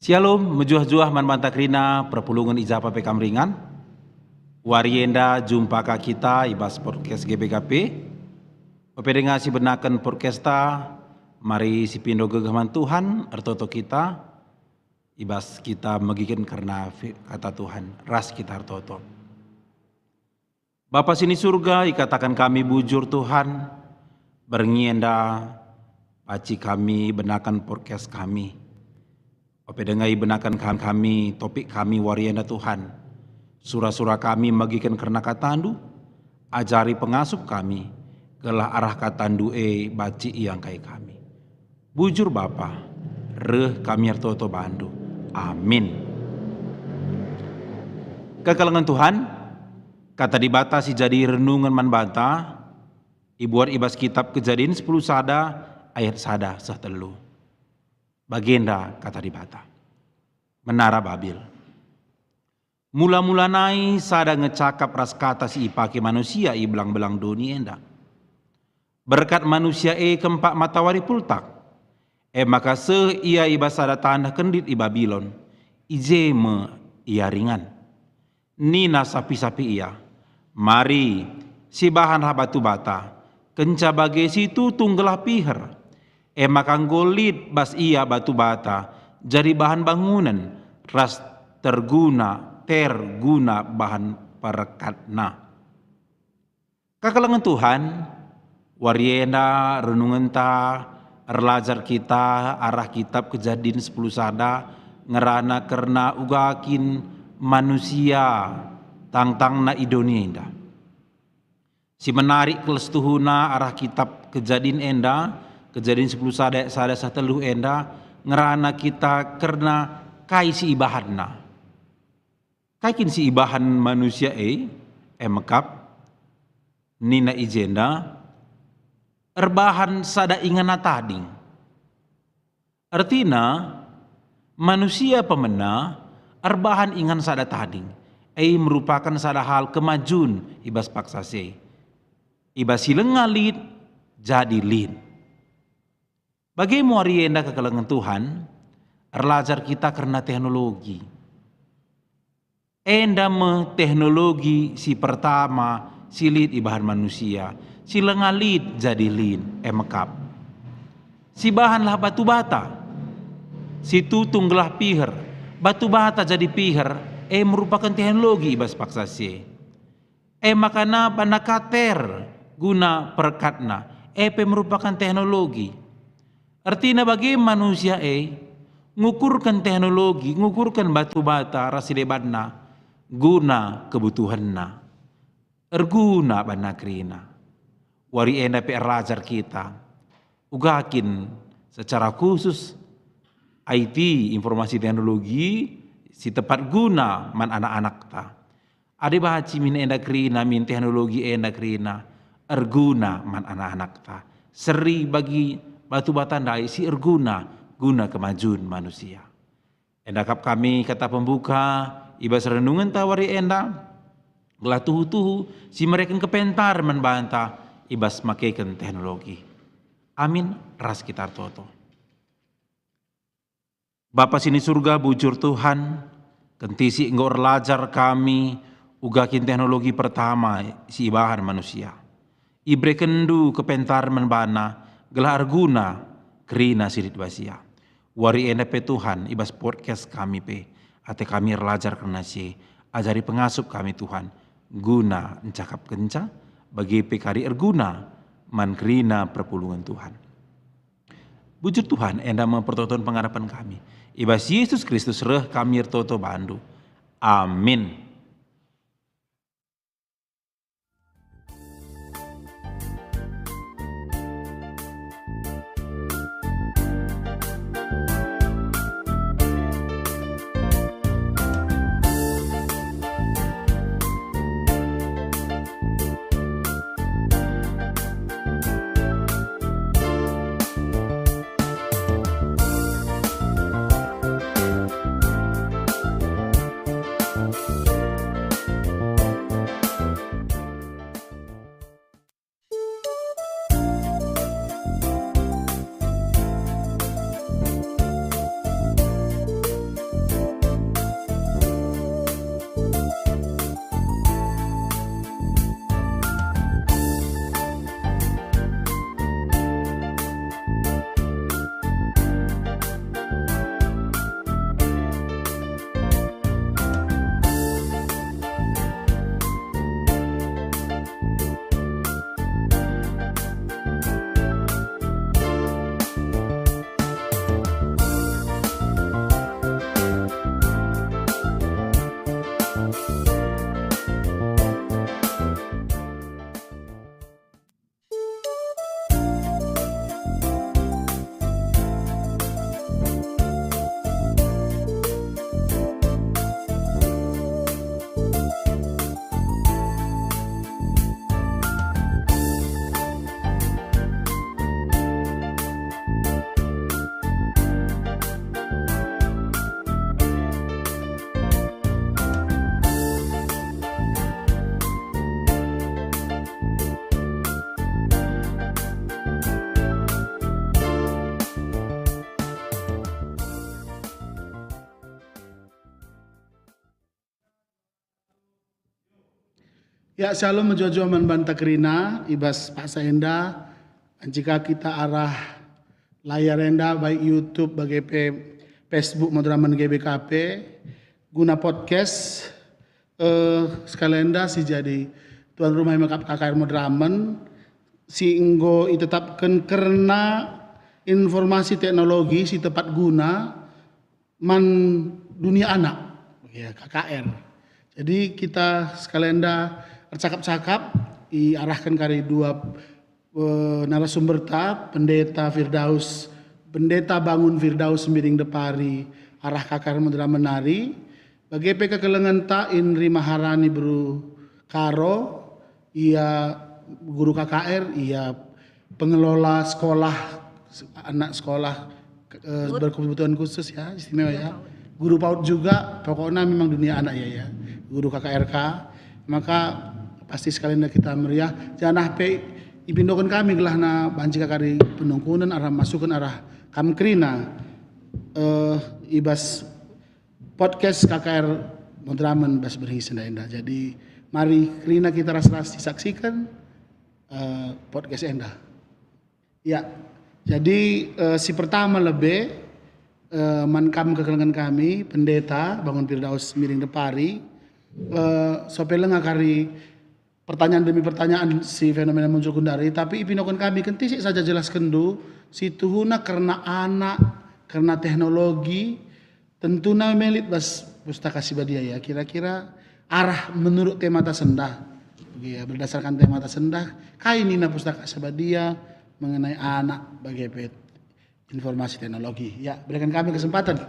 Shalom, mejuah-juah man mantakrina perpulungan ijapa pekam ringan. Warienda jumpa ka kita ibas podcast GBKP. Pepedenga si benakan podcasta, mari si pindo gegaman Tuhan, ertoto kita. Ibas kita megikin karena kata Tuhan, ras kita ertoto. Bapa sini surga, ikatakan kami bujur Tuhan, berngienda, paci kami, benakan podcast kami. Pepedengai benakan kami, topik kami warienda Tuhan. Surah-surah kami magikan karena katandu, ajari pengasup kami, kelah arah katandu baci yang kai kami. Bujur Bapa, reh kami ertoto bandu. Amin. Kekalangan Tuhan, kata dibatasi jadi renungan man banta, ibuat ibas kitab Kejadian 10 sada, ayat sada sehtelu. Bagenda kata dibata. Menara Babil. Mula-mula nai sada ngecakap ras kata si ipake manusia i belang-belang dunia enda. Berkat manusia kempak matawari pultak. Maka se ia iba sada tanda kendit i Babilon. Ijeme ia ringan. Nina sapi-sapi ia. Mari si bahan batu bata. Kenca bage situ tunggelah piher. Maka golit bas ia batu bata jadi bahan bangunan ras terguna bahan perekatna. Kakalangan Tuhan warienda renungan ta erlajar kita arah kitab Kejadian 10 sada ngerana karena ugakin manusia tangtang na idonia indah. Si menarik kelestuhuna arah kitab Kejadian enda Kejadian 10 sada satelu enda ngerana kita karena kai si ibahanna. Kaikin si ibahan manusia mekap nina ijenda erbahan sada ingana tading. Artina manusia pemena erbahan ingan sada tading. Merupakan sada hal kemajuan ibas paksase. Ibas silengalit jadi lin. Bagi muarienda kekalangan Tuhan, erlajar kita karena teknologi. Teknologi si pertama silit ibahan manusia, si lengalit jadi lin, mekap. Si bahanlah batu bata, si tutung gelah piher, batu bata jadi piher, merupakan teknologi ibas paksasi. Makana panakater guna perkatna, merupakan teknologi. Artinya bagi manusia ngukurkan teknologi, ngukurkan batu bata rasilebanna guna kebutuhanna. Erguna banakrina. Wari enda pe rajar kita. Ugakin secara khusus IT informasi teknologi si tepat guna man anak-anak ta. Ade bahaci min enda krina min teknologi enda krina erguna man anak-anak ta. Seri bagi batu bata ndai si erguna guna kemajuan manusia. Endakap kami kata pembuka ibas renungan tawari enda gelah tuhu-tuhu si mereka kepentar membanta ibas makaikan teknologi. Amin ras kita toto. Bapa sini surga bujur Tuhan kentisi ngor lajar kami ugakin teknologi pertama si ibahan manusia. Ibre kendu kepentar membana gelar guna kerina sirit basia. Wari enda pe Tuhan ibas podcast kami pe. Ate kami relajar karena si ajari pengasup kami Tuhan. Guna encakap kenca bagi pekari erguna man kerina perpulungan Tuhan. Bujur Tuhan enda mempertonton pengharapan kami. Ibas Yesus Kristus reh kami ertoto bandu. Amin. Ya, shalom menjojo man banta kerina, ibas Pak Saenda. Jika kita arah layar enda baik YouTube bagi Facebook Madraman GBKP guna podcast sekalian enda si jadi tuan rumah makap KKR Madraman si enggo ditetapkan karena informasi teknologi si tepat guna man dunia anak ya KKR. Jadi kita sekalian dah bercakap-cakap diarahkan kali dua narasumber pendeta Firdaus, pendeta Bangun Firdaus Miring Depari, arah KKR Madraman Nari, bagi PK Kelengan ta Inri Maharani Bru Karo, ia guru KKR, ia pengelola sekolah anak sekolah berkebutuhan khusus ya, istimewa ya. Guru PAUD juga, pokoknya memang dunia anak ya, guru KKRK. Maka pasti sekalian kita meriah. Jangan pe ipindokan kami gelah na banci kakari penungkunan arah masukan arah kamkrina ibas podcast KKR Madraman bas berhi senda. Jadi mari krina kita ras-ras disaksikan podcast enda. Ya, jadi si pertama lebih mankam kekelengan kami pendeta Bangun Firdaus Miring Depari sopeleng akari pertanyaan demi pertanyaan si fenomena muncul kundari, tapi ipinokan kami kentisik saja jelaskan dulu si tuhuna karena anak, karena teknologi tentunya melit bas pustaka sibadia ya, kira-kira arah menurut tema tasendah ya, berdasarkan tema tasendah kainina pustaka sibadia mengenai anak bagi informasi teknologi ya, berikan kami kesempatan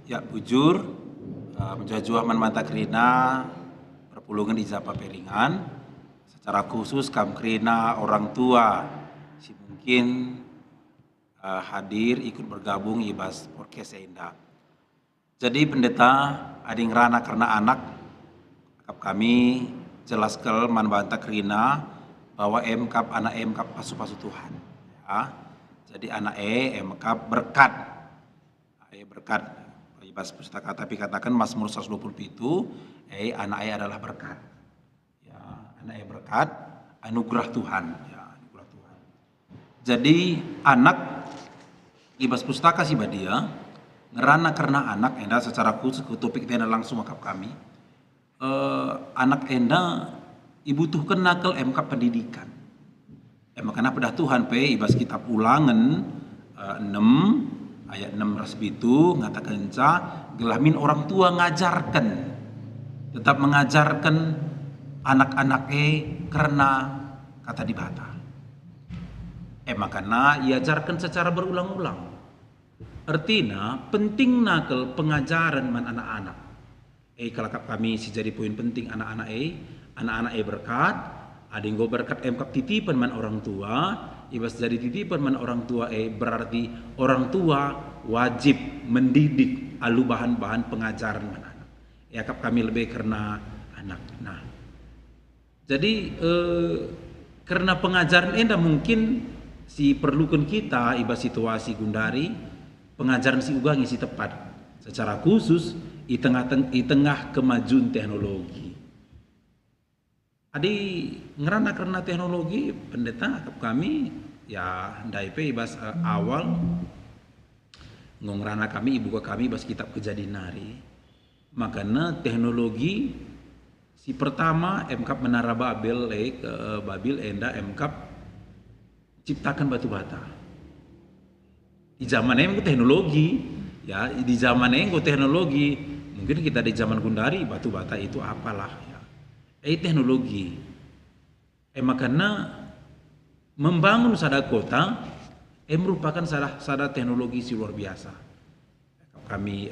ya. Bujur menjajua mata kerina perpulungan ijabah peringan secara khusus kamkrina orang tua si mungkin hadir ikut bergabung ibas podcast Enda. Jadi pendeta ading rana karena anak kami jelaskan manbanta kerina bahwa emkap anak emkap pasu-pasu Tuhan ya. Jadi anak emkap berkat berkat ibas pustaka, tapi katakan Mazmur 120 itu anak adalah berkat ya, anak berkat anugerah Tuhan ya, anugerah Tuhan. Jadi anak ibas pustaka si badia ngerana karena anak enda secara khusus ke topik enda langsung akap kami anak enda dibutuhkan nakal emkap pendidikan makanya pada Tuhan ibas kitab Ulangan 6 ayat 6 rasbi itu ngatakan gelamin orang tua ngajarkan, tetap mengajarkan anak-anak karena kata dibata. Makanya iajarkan secara berulang-ulang. Artinya penting nakal pengajaran man anak-anak. Kalau kami si jadi poin penting anak-anak berkat, ada yang berkat emkap titipan man orang tua. Ibas jadi titipan man orang tua berarti orang tua wajib mendidik alu bahan-bahan pengajaran man anak. Kap kami lebih karena anak. Nah, jadi karena pengajaran enda mungkin si perlukan kita ibas situasi gundari pengajaran si ugangi si tepat secara khusus di tengah kemajuan teknologi. Adi ngerana karena teknologi pendeta kami ya ndaipe ibas awal ngongrana kami ibu kami bas kitab Kejadian Nari. Makanya teknologi si pertama emkap menara Babel ke Babil enda emkap ciptakan batu bata. Di zaman itu teknologi ya, di zaman itu teknologi mungkin kita di zaman Gundari batu bata itu apalah ya. Teknologi. Makanya membangun sada kota merupakan sada teknologi si luar biasa. Kami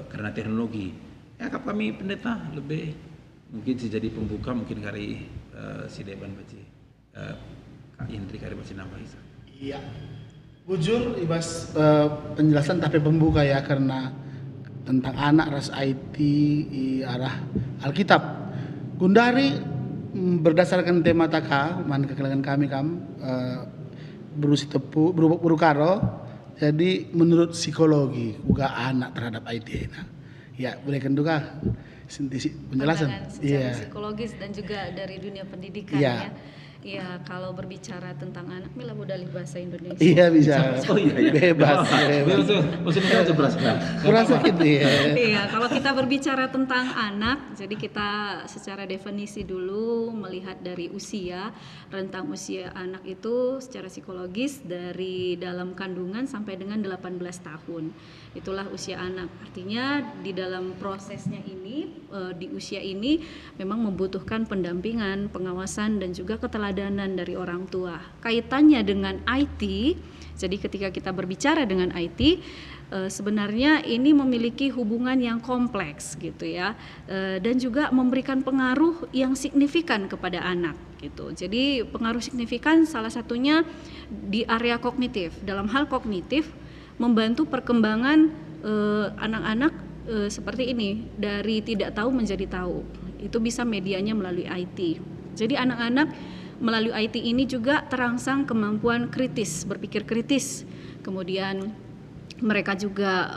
karena teknologi, kami pendeta lebih mungkin si jadi pembuka mungkin kari si Deban baci Kak Indri kari baci nambah isa. Iya, bujur ibas penjelasan tapi pembuka ya karena tentang anak ras IT arah Alkitab. Gundari berdasarkan tema taka man kekelangan kami berusi tepu berukaro. Jadi menurut psikologi juga anak terhadap IT nah. Ya boleh kan juga penjelasan. Pandangan secara psikologis dan juga dari dunia pendidikan Iya. ya. Iya, kalau berbicara tentang anak, Mila bodali bahasa Indonesia. Iya bisa. Oh iya, Bebas. Maksudnya aja beras. Kurasa gitu ya. Iya, kalau kita berbicara tentang anak, jadi kita secara definisi dulu melihat dari usia, rentang usia anak itu secara psikologis dari dalam kandungan sampai dengan 18 tahun. Itulah usia anak. Artinya di dalam prosesnya ini, di usia ini memang membutuhkan pendampingan, pengawasan dan juga keteladanan dari orang tua. Kaitannya dengan IT, jadi ketika kita berbicara dengan IT, sebenarnya ini memiliki hubungan yang kompleks gitu ya, dan juga memberikan pengaruh yang signifikan kepada anak gitu. Jadi pengaruh signifikan salah satunya di area kognitif. Dalam hal kognitif membantu perkembangan anak-anak seperti ini, dari tidak tahu menjadi tahu. Itu bisa medianya melalui IT. Jadi anak-anak melalui IT ini juga terangsang kemampuan kritis, berpikir kritis. Kemudian mereka juga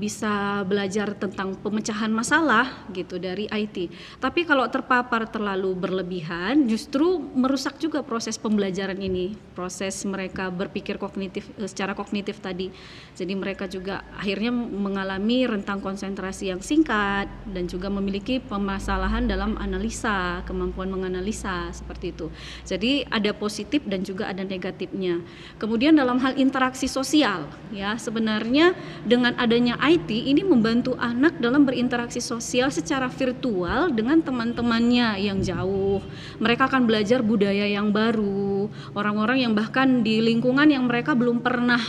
bisa belajar tentang pemecahan masalah gitu dari IT. Tapi kalau terpapar terlalu berlebihan, justru merusak juga proses pembelajaran ini, proses mereka berpikir kognitif, secara kognitif tadi. Jadi mereka juga akhirnya mengalami rentang konsentrasi yang singkat dan juga memiliki permasalahan dalam analisa, kemampuan menganalisa seperti itu. Jadi ada positif dan juga ada negatifnya. Kemudian dalam hal interaksi sosial, ya sebenarnya dengan adanya IT ini membantu anak dalam berinteraksi sosial secara virtual dengan teman-temannya yang jauh. Mereka akan belajar budaya yang baru, orang-orang yang bahkan di lingkungan yang mereka belum pernah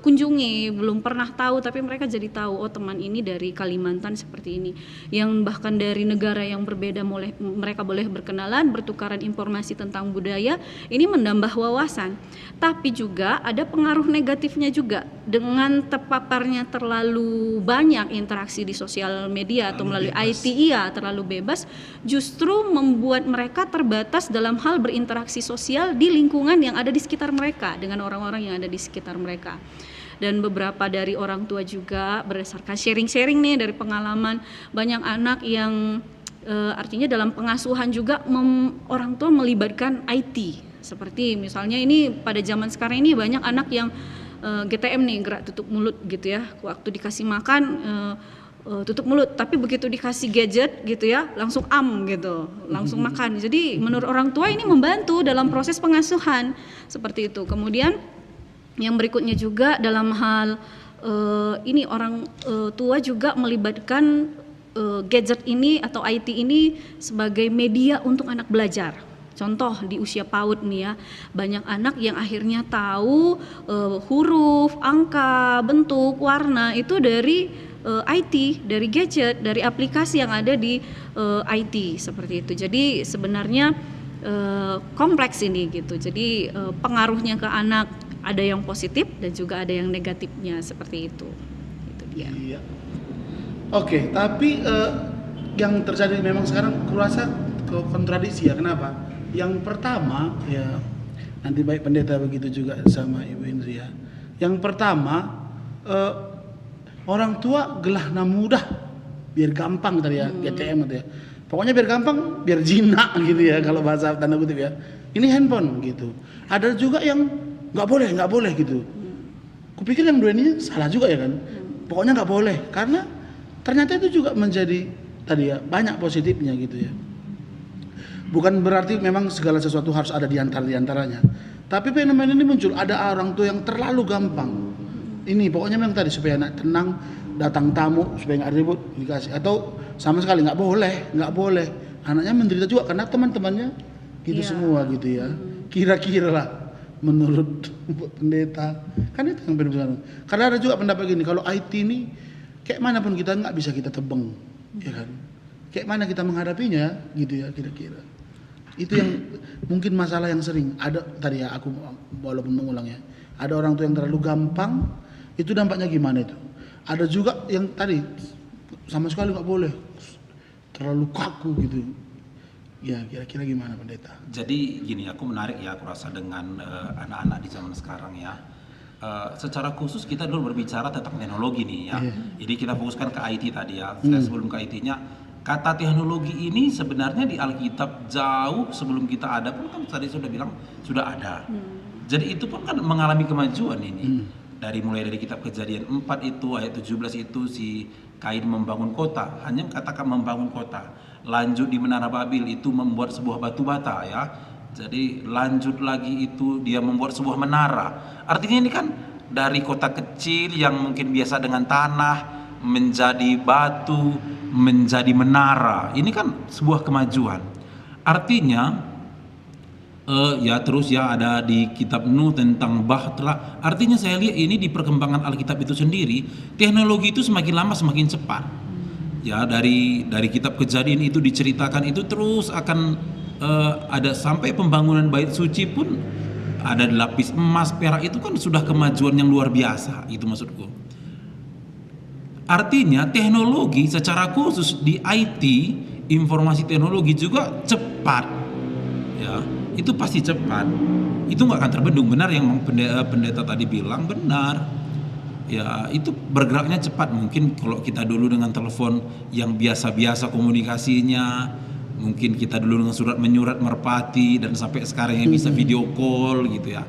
kunjungi, belum pernah tahu, tapi mereka jadi tahu, oh teman ini dari Kalimantan seperti ini. Yang bahkan dari negara yang berbeda mereka boleh berkenalan, bertukaran informasi tentang budaya, ini menambah wawasan. Tapi juga ada pengaruh negatifnya juga dengan terpaparnya terlalu banyak interaksi di sosial media atau melalui IT, terlalu bebas, justru membuat mereka terbatas dalam hal berinteraksi sosial di lingkungan yang ada di sekitar mereka, dengan orang-orang yang ada di sekitar mereka. Dan beberapa dari orang tua juga berdasarkan sharing-sharing nih dari pengalaman, banyak anak yang artinya dalam pengasuhan juga orang tua melibatkan IT. Seperti misalnya ini pada zaman sekarang ini banyak anak yang GTM nih, gerak tutup mulut gitu ya, waktu dikasih makan tutup mulut, tapi begitu dikasih gadget gitu ya langsung gitu, langsung makan. Jadi menurut orang tua ini membantu dalam proses pengasuhan seperti itu. Kemudian yang berikutnya juga dalam hal ini orang tua juga melibatkan gadget ini atau IT ini sebagai media untuk anak belajar. Contoh di usia PAUD nih ya, banyak anak yang akhirnya tahu huruf, angka, bentuk, warna itu dari IT, dari gadget, dari aplikasi yang ada di IT seperti itu. Jadi sebenarnya kompleks ini gitu. Jadi pengaruhnya ke anak ada yang positif dan juga ada yang negatifnya seperti itu. Itu dia. Iya. Oke, tapi yang terjadi memang sekarang kurasa kontradiksi ya. Kenapa? Yang pertama ya, nanti baik pendeta begitu juga sama Ibu Indri ya. Yang pertama orang tua gelah na mudah biar gampang tadi ya, GTM gitu ya. Pokoknya biar gampang, biar jinak gitu ya kalau bahasa tanda kutip ya. Ini handphone gitu. Ada juga yang nggak boleh gitu. Kupikir yang dua ini salah juga ya kan. Pokoknya nggak boleh karena ternyata itu juga menjadi tadi ya banyak positifnya gitu ya. Bukan berarti memang segala sesuatu harus ada di antaranya. Tapi fenomena ini muncul, ada orang tua yang terlalu gampang. Ini pokoknya memang tadi supaya anak tenang, datang tamu supaya nggak ribut dikasih, atau sama sekali nggak boleh. Anaknya menderita juga karena teman-temannya gitu semua gitu ya. Kira-kira lah menurut pendeta, kan itu yang benar-benar. Karena ada juga pendapat gini, kalau IT ini kayak mana pun kita nggak bisa kita tebeng, ya kan? Kayak mana kita menghadapinya gitu ya kira-kira. Itu yang mungkin masalah yang sering ada tadi ya, aku walaupun mengulang ya. Ada orang tua yang terlalu gampang, itu dampaknya gimana itu? Ada juga yang tadi sama sekali nggak boleh, terlalu kaku gitu. Ya kira-kira gimana pendeta? Jadi gini, aku menarik ya, aku rasa dengan anak-anak di zaman sekarang ya. Secara khusus kita dulu berbicara tentang teknologi nih ya. Jadi kita fokuskan ke IT tadi ya. Sebelum ke IT-nya, kata teknologi ini sebenarnya di Alkitab jauh sebelum kita ada pun kan tadi sudah bilang sudah ada. Jadi itu pun kan mengalami kemajuan ini. Mulai dari kitab Kejadian 4 itu ayat 17 itu si Kain membangun kota, hanya katakan membangun kota. Lanjut di Menara Babel itu membuat sebuah batu bata ya. Jadi lanjut lagi itu dia membuat sebuah menara. Artinya ini kan dari kota kecil yang mungkin biasa dengan tanah menjadi batu, menjadi menara. Ini kan sebuah kemajuan. Artinya ya terus ya ada di kitab Nuh tentang bahtera. Artinya saya lihat ini di perkembangan Alkitab itu sendiri, teknologi itu semakin lama semakin cepat. Ya dari kitab Kejadian itu diceritakan itu terus akan ada sampai pembangunan bait suci pun ada lapis emas, perak, itu kan sudah kemajuan yang luar biasa, itu maksudku. Artinya teknologi secara khusus di IT, informasi teknologi juga cepat. Ya, itu pasti cepat. Itu nggak akan terbendung. Benar yang pendeta tadi bilang, benar. Ya, itu bergeraknya cepat. Mungkin kalau kita dulu dengan telepon yang biasa-biasa komunikasinya, mungkin kita dulu dengan surat menyurat merpati dan sampai sekarang yang bisa video call gitu ya.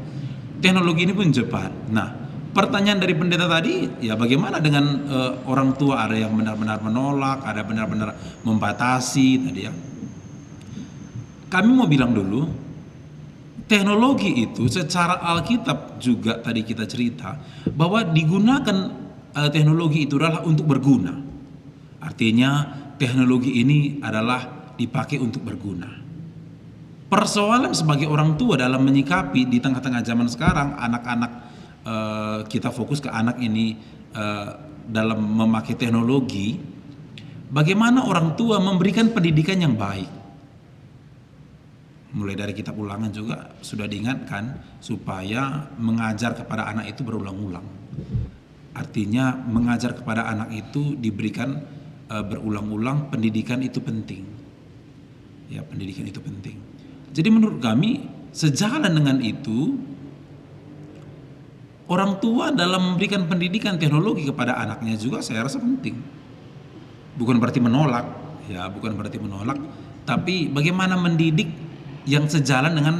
Teknologi ini pun cepat. Nah, pertanyaan dari pendeta tadi, ya bagaimana dengan orang tua? Ada yang benar-benar menolak, ada benar-benar membatasi tadi ya. Kami mau bilang dulu, teknologi itu secara Alkitab juga tadi kita cerita bahwa digunakan teknologi itu adalah untuk berguna. Artinya teknologi ini adalah dipakai untuk berguna. Persoalan sebagai orang tua dalam menyikapi di tengah-tengah zaman sekarang, anak-anak kita fokus ke anak ini dalam memakai teknologi, bagaimana orang tua memberikan pendidikan yang baik. Mulai dari kitab Ulangan juga sudah diingatkan supaya mengajar kepada anak itu berulang-ulang. Artinya mengajar kepada anak itu diberikan berulang-ulang, pendidikan itu penting. Ya, pendidikan itu penting. Jadi menurut kami sejalan dengan itu, orang tua dalam memberikan pendidikan teknologi kepada anaknya juga saya rasa penting. Bukan berarti menolak, ya bukan berarti menolak, tapi bagaimana mendidik yang sejalan dengan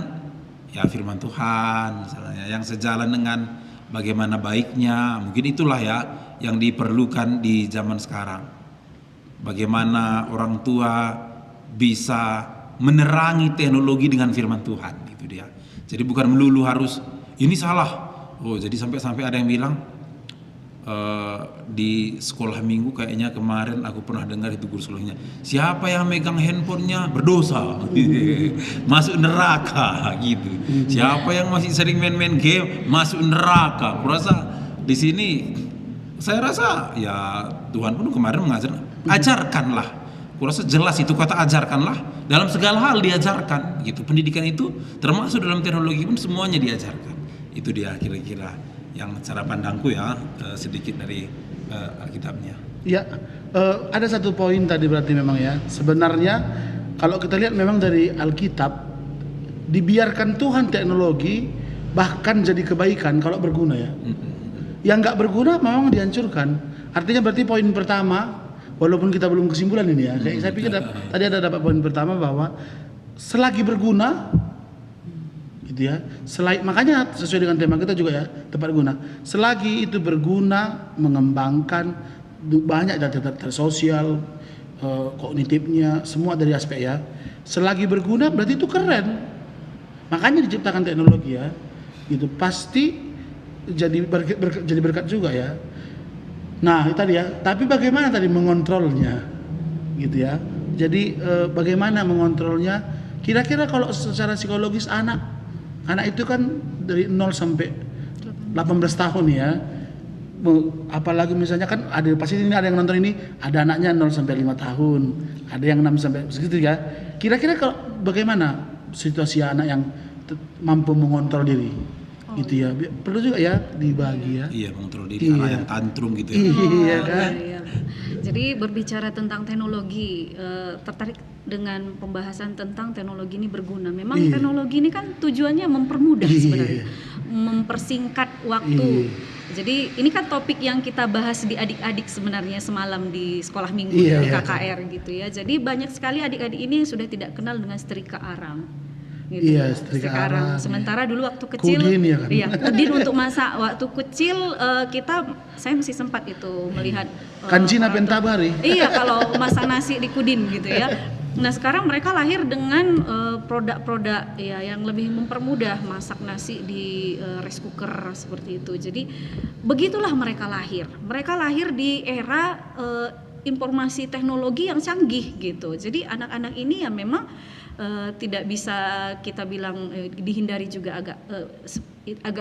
ya firman Tuhan misalnya, yang sejalan dengan bagaimana baiknya. Mungkin itulah ya yang diperlukan di zaman sekarang. Bagaimana orang tua bisa menerangi teknologi dengan firman Tuhan, gitu dia. Jadi bukan melulu harus ini salah. Oh, jadi sampai ada yang bilang di sekolah minggu kayaknya kemarin aku pernah dengar itu guru sekolahnya, siapa yang megang handphonenya berdosa, masuk neraka gitu. Siapa yang masih sering main-main game masuk neraka. Kurasa di sini saya rasa ya Tuhan pun kemarin mengajar, ajarkanlah. Kurasa jelas itu kata ajarkanlah, dalam segala hal diajarkan gitu. Pendidikan itu termasuk dalam teknologi pun semuanya diajarkan. Itu dia kira-kira yang cara pandangku ya, sedikit dari Alkitabnya. Ya, ada satu poin tadi berarti memang ya. Sebenarnya kalau kita lihat memang dari Alkitab dibiarkan Tuhan teknologi bahkan jadi kebaikan kalau berguna ya. Yang nggak berguna memang dihancurkan. Artinya berarti poin pertama, walaupun kita belum kesimpulan ini ya, saya pikir tadi ada dapat poin pertama bahwa selagi berguna, gitu ya. Makanya sesuai dengan tema kita juga ya, tepat guna. Selagi itu berguna, mengembangkan banyak data sosial, kognitifnya, semua dari aspek ya. Selagi berguna berarti itu keren. Makanya diciptakan teknologi ya, gitu. Pasti jadi berkat juga ya. Nah, itu tadi ya. Tapi bagaimana tadi mengontrolnya, gitu ya. Jadi bagaimana mengontrolnya? Kira-kira kalau secara psikologis anak itu kan dari 0 sampai 18 tahun ya. Apalagi misalnya kan pasti ini ada yang nonton ini, ada anaknya 0 sampai 5 tahun, ada yang 6 sampai segitu ya. Kira-kira kalau bagaimana situasi anak yang mampu mengontrol diri? Gitu ya, perlu juga ya dibagi ya. Iya, mengontrol diri, anak yang tantrum gitu ya. Iya kan. Iya. Jadi berbicara tentang teknologi, tertarik dengan pembahasan tentang teknologi ini berguna. Memang teknologi ini kan tujuannya mempermudah sebenarnya, mempersingkat waktu. Jadi ini kan topik yang kita bahas di adik-adik sebenarnya semalam di sekolah minggu Iya, di iya. KKR gitu ya. Jadi banyak sekali adik-adik ini yang sudah tidak kenal dengan setrika arang. Gitu Iya, ya, setrika arang, Sementara dulu waktu kecil, Kudin ya kan? iya, kudin untuk masak. Waktu kecil saya masih sempat itu melihat Kanjina orang tua- pentabari. Iya, kalau masak nasi di kudin gitu ya. Nah sekarang mereka lahir dengan produk-produk ya yang lebih mempermudah masak nasi di rice cooker seperti itu. Jadi begitulah mereka lahir. Mereka lahir di era informasi teknologi yang canggih gitu. Jadi anak-anak ini ya memang tidak bisa kita bilang dihindari juga agak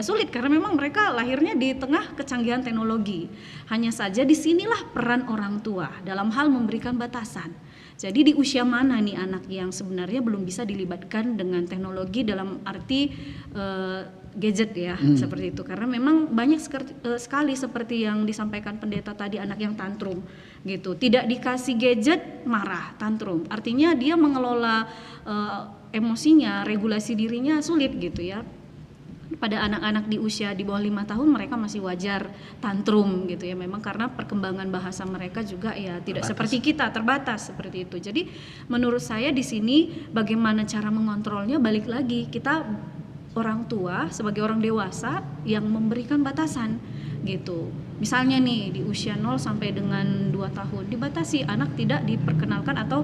sulit karena memang mereka lahirnya di tengah kecanggihan teknologi. Hanya saja disinilah peran orang tua dalam hal memberikan batasan. Jadi di usia mana nih anak yang sebenarnya belum bisa dilibatkan dengan teknologi dalam arti gadget ya seperti itu, karena memang banyak sekali seperti yang disampaikan pendeta tadi, anak yang tantrum gitu, tidak dikasih gadget marah, tantrum, artinya dia mengelola emosinya, regulasi dirinya sulit gitu ya. Pada anak-anak di usia di bawah 5 tahun mereka masih wajar tantrum gitu ya, memang karena perkembangan bahasa mereka juga ya tidak seperti kita, terbatas seperti itu. Jadi menurut saya di sini bagaimana cara mengontrolnya, balik lagi kita orang tua sebagai orang dewasa yang memberikan batasan gitu. Misalnya nih di usia 0 sampai dengan 2 tahun dibatasi, anak tidak diperkenalkan atau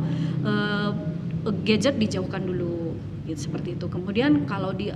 gadget dijauhkan dulu gitu, seperti itu. Kemudian kalau di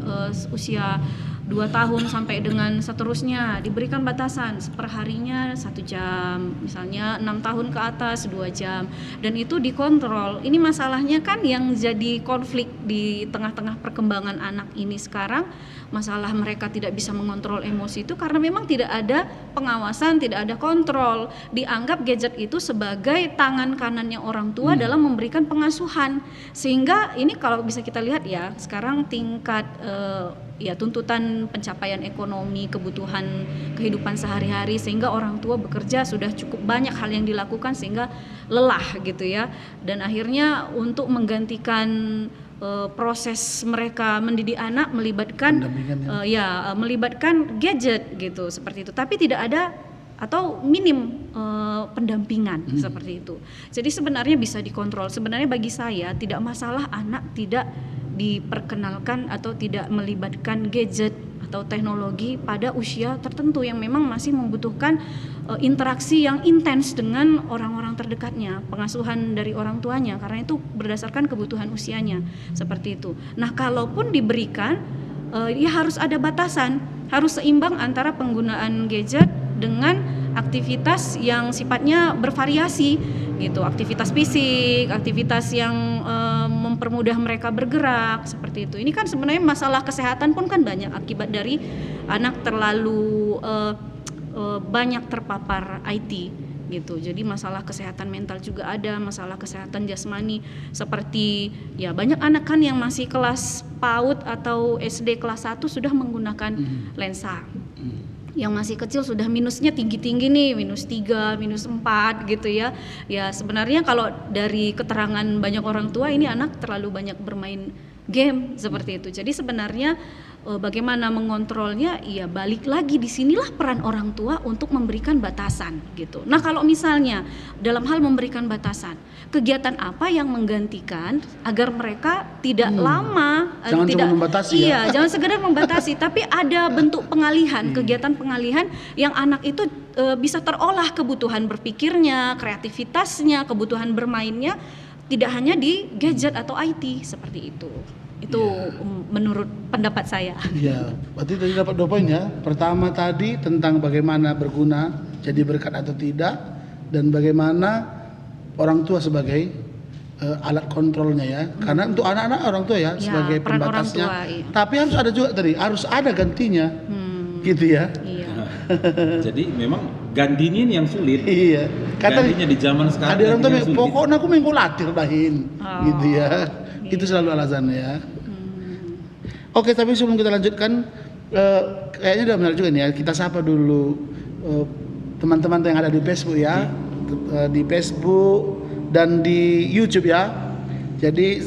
usia 2 tahun sampai dengan seterusnya diberikan batasan perharinya 1 jam, misalnya 6 tahun ke atas 2 jam, dan itu dikontrol. Ini masalahnya kan yang jadi konflik di tengah-tengah perkembangan anak ini sekarang, masalah mereka tidak bisa mengontrol emosi itu karena memang tidak ada pengawasan, tidak ada kontrol. Dianggap gadget itu sebagai tangan kanannya orang tua dalam memberikan pengasuhan, sehingga ini kalau bisa kita lihat ya sekarang tingkat ya tuntutan pencapaian ekonomi, kebutuhan kehidupan sehari-hari, sehingga orang tua bekerja sudah cukup banyak hal yang dilakukan sehingga lelah gitu ya, dan akhirnya untuk menggantikan proses mereka mendidik anak melibatkan melibatkan gadget gitu seperti itu, tapi tidak ada atau minim pendampingan seperti itu. Jadi sebenarnya bisa dikontrol. Sebenarnya bagi saya tidak masalah anak tidak diperkenalkan atau tidak melibatkan gadget atau teknologi pada usia tertentu yang memang masih membutuhkan interaksi yang intens dengan orang-orang terdekatnya, pengasuhan dari orang tuanya, karena itu berdasarkan kebutuhan usianya seperti itu. Nah, kalaupun diberikan ya harus ada batasan, harus seimbang antara penggunaan gadget dengan aktivitas yang sifatnya bervariasi gitu, aktivitas fisik, aktivitas yang mempermudah mereka bergerak seperti itu. Ini kan sebenarnya masalah kesehatan pun kan banyak akibat dari anak terlalu banyak terpapar IT gitu. Jadi masalah kesehatan mental juga ada, masalah kesehatan jasmani seperti ya banyak anak kan yang masih kelas PAUD atau SD kelas 1 sudah menggunakan lensa. Yang masih kecil sudah minusnya tinggi-tinggi nih, -3, -4 gitu ya. Ya sebenarnya kalau dari keterangan banyak orang tua ini anak terlalu banyak bermain game seperti itu. Jadi sebenarnya bagaimana mengontrolnya, ya balik lagi di sinilah peran orang tua untuk memberikan batasan gitu. Nah, kalau misalnya dalam hal memberikan batasan, kegiatan apa yang menggantikan agar mereka tidak lama Jangan tidak cuma membatasi ya. jangan sekedar membatasi, tapi ada bentuk pengalihan, kegiatan pengalihan yang anak itu bisa terolah kebutuhan berpikirnya, kreativitasnya, kebutuhan bermainnya, tidak hanya di gadget atau IT seperti itu. Itu menurut pendapat saya. Ya, berarti tadi dapat 2 poin ya. Pertama tadi tentang bagaimana berguna, jadi berkat atau tidak, dan bagaimana orang tua sebagai alat kontrolnya ya. Karena untuk anak-anak orang tua ya sebagai peran orang pembatasnya. tua, iya. Tapi harus ada juga tadi, harus ada gantinya. Gitu ya. Iya. Jadi memang gantinya ini yang sulit. Iya. Gantinya di zaman sekarang. Ada orang tua gantinya sulit. pokoknya aku minggu latih bahin. Gitu ya. Itu selalu alasannya ya. Oke, tapi sebelum kita lanjutkan, kayaknya udah menarik juga nih ya. Kita sapa dulu teman-teman yang ada di Facebook ya, di Facebook dan di YouTube ya. Jadi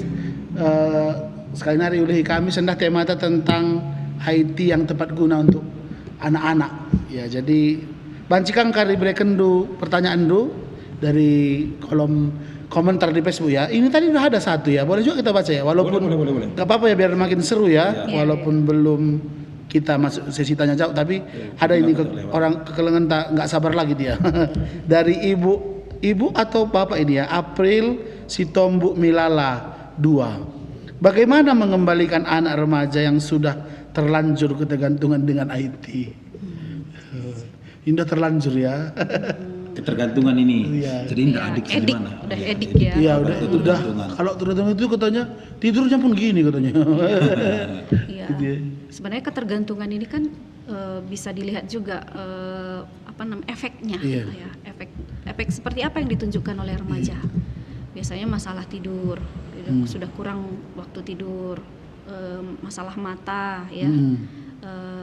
sekali lagi ulihi kami sendah temata tentang IT yang tepat guna untuk anak-anak Ya, jadi bancikan kari berikan pertanyaan dari kolom komentar di Facebook ya. Ini tadi udah ada satu ya. Boleh juga kita baca ya. Walaupun boleh. nggak apa-apa ya biar makin seru ya. Iya. Walaupun belum kita masuk sesi tanya jawab, tapi ada ini orang kekelengan nggak sabar lagi dia. Dari ibu atau bapak ini ya, April Sitombuk Milala 2. Bagaimana mengembalikan anak remaja yang sudah terlanjur ketergantungan dengan IT? Ini udah terlanjur ya. Ketergantungan ini. Iya. Jadi enggak Iya, adik edik, gimana? udah Iya, edik edik. ya. Iya Kalau udah. ketergantungan. Kalau tergantungan itu katanya tidurnya pun gini katanya. Iya. Gitu ya. Sebenarnya ketergantungan ini kan bisa dilihat juga efeknya. Iya. Ya, efek seperti apa yang ditunjukkan oleh remaja. Biasanya masalah tidur, sudah kurang waktu tidur, masalah mata, ya,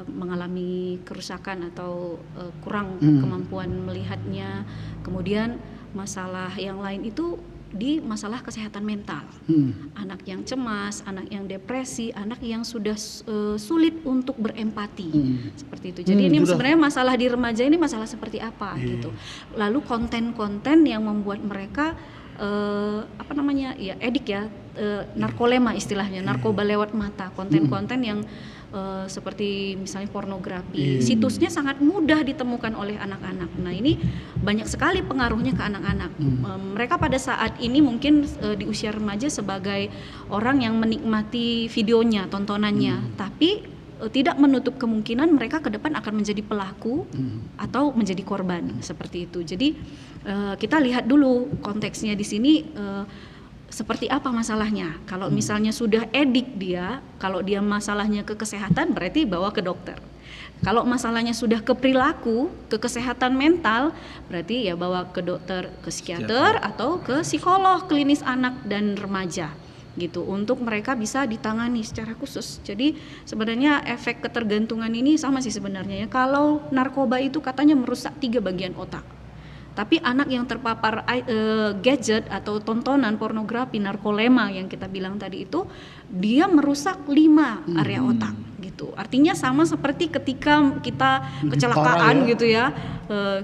mengalami kerusakan atau kurang kemampuan melihatnya. Kemudian masalah yang lain itu di masalah kesehatan mental. Anak yang cemas, anak yang depresi, anak yang sudah sulit untuk berempati, seperti itu. Jadi ini sebenarnya masalah di remaja ini masalah seperti apa gitu. Lalu konten-konten yang membuat mereka edik ya, narkolema istilahnya, narkoba lewat mata, konten-konten yang seperti misalnya pornografi, situsnya sangat mudah ditemukan oleh anak-anak. Nah ini banyak sekali pengaruhnya ke anak-anak. Mereka pada saat ini mungkin di usia remaja sebagai orang yang menikmati videonya, tontonannya, tapi tidak menutup kemungkinan mereka ke depan akan menjadi pelaku atau menjadi korban seperti itu. Jadi kita lihat dulu konteksnya di sini. Seperti apa masalahnya? Kalau misalnya sudah edik dia, kalau dia masalahnya ke kesehatan berarti bawa ke dokter. Kalau masalahnya sudah ke perilaku, ke kesehatan mental, berarti ya bawa ke dokter, ke psikiater atau ke psikolog klinis anak dan remaja gitu, untuk mereka bisa ditangani secara khusus. Jadi sebenarnya efek ketergantungan ini sama sih sebenarnya ya. Kalau narkoba itu katanya merusak 3 bagian otak. Tapi anak yang terpapar gadget atau tontonan pornografi, narkolema yang kita bilang tadi itu, dia merusak 5 area otak gitu. Artinya sama seperti ketika kita kecelakaan gitu ya,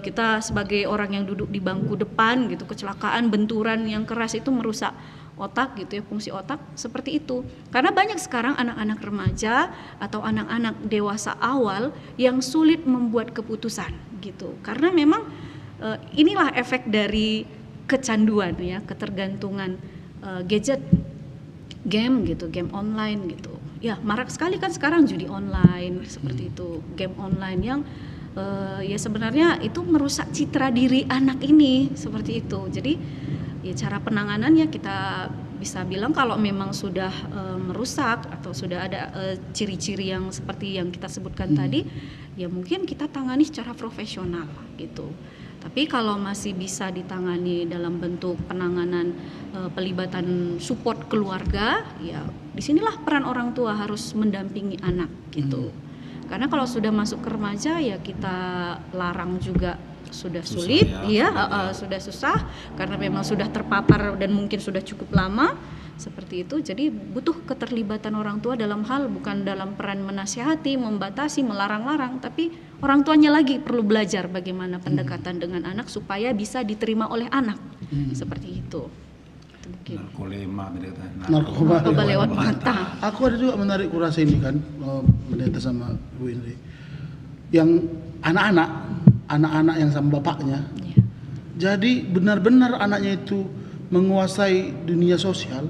kita sebagai orang yang duduk di bangku depan gitu, kecelakaan, benturan yang keras itu merusak otak gitu ya, fungsi otak seperti itu. Karena banyak sekarang anak-anak remaja atau anak-anak dewasa awal yang sulit membuat keputusan gitu. Karena memang inilah efek dari kecanduan ya, ketergantungan gadget, game gitu, game online gitu. Ya marak sekali kan sekarang judi online seperti itu, game online yang ya sebenarnya itu merusak citra diri anak ini seperti itu. Jadi ya cara penanganannya kita bisa bilang kalau memang sudah merusak atau sudah ada ciri-ciri yang seperti yang kita sebutkan tadi, ya mungkin kita tangani secara profesional gitu. Tapi kalau masih bisa ditangani dalam bentuk penanganan pelibatan support keluarga, ya disinilah peran orang tua harus mendampingi anak gitu. Karena kalau sudah masuk ke remaja ya kita larang juga sudah sulit, sudah susah karena memang sudah terpapar dan mungkin sudah cukup lama seperti itu. Jadi butuh keterlibatan orang tua dalam hal bukan dalam peran menasihati, membatasi, melarang-larang, tapi orang tuanya lagi perlu belajar bagaimana pendekatan dengan anak supaya bisa diterima oleh anak seperti itu. Narkoba lewat mata. Aku ada juga menarik kurasa ini kan, pendeta sama Bu Indri, yang anak-anak yang sama bapaknya. Jadi benar-benar anaknya itu menguasai dunia sosial,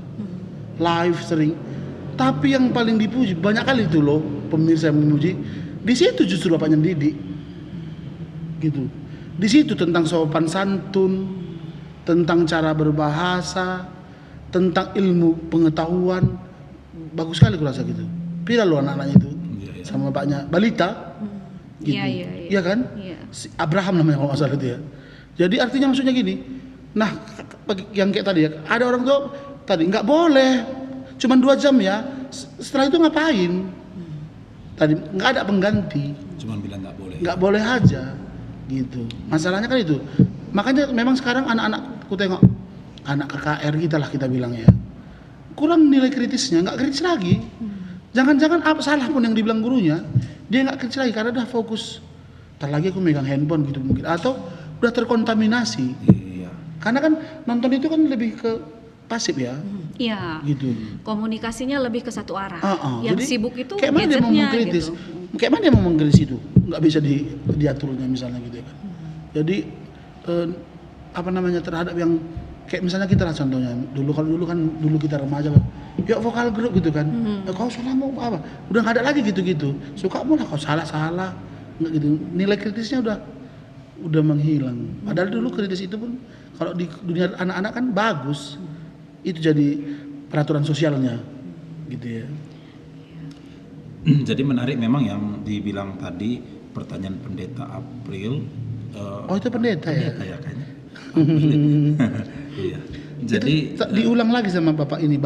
live sering. Tapi yang paling dipuji banyak kali itu loh pemirsa yang memuji, di situ justru bapaknya mendidik, gitu. Di situ tentang sopan santun, tentang cara berbahasa, tentang ilmu pengetahuan, bagus sekali kurasa gitu. Pilih lo anak-anaknya itu sama bapaknya balita, gitu. Iya kan? Si Abraham namanya kalau nggak salah itu ya. Jadi artinya maksudnya gini. Nah, yang kayak tadi ya, ada orang tua tadi nggak boleh, cuman 2 jam ya. Setelah itu ngapain? Tadi nggak ada pengganti. Cuman bilang nggak boleh. Nggak boleh aja, gitu. Masalahnya kan itu. Makanya memang sekarang anak-anak, aku tengok anak KKR kita lah kita bilang ya, kurang nilai kritisnya, nggak kritis lagi. Jangan-jangan apa salah pun yang dibilang gurunya, dia nggak kritis lagi karena udah fokus ntar lagi aku megang handphone gitu mungkin, atau udah terkontaminasi. Iya. Karena kan nonton itu kan lebih ke pasif ya, Iya. gitu. Komunikasinya lebih ke satu arah. Jadi Yang sibuk itu kayak mana dia mau gadgetnya mengkritis? gitu. Kayak mana dia mau mengkritis itu? Nggak bisa diaturnya misalnya gitu ya kan. Jadi apa namanya terhadap yang kayak misalnya kita lah contohnya dulu kita remaja, yuk vokal grup gitu kan. Kau salah mau apa? Udah nggak ada lagi gitu-gitu. Suka mau lah kau salah nggak gitu. Nilai kritisnya udah menghilang. Padahal dulu kritis itu pun kalau di dunia anak-anak kan bagus. Itu jadi peraturan sosialnya gitu ya. Jadi menarik memang yang dibilang tadi pertanyaan pendeta April. Oh itu pendeta ya? Pendeta ya kayaknya. Iya. Jadi diulang lagi sama Bapak ini,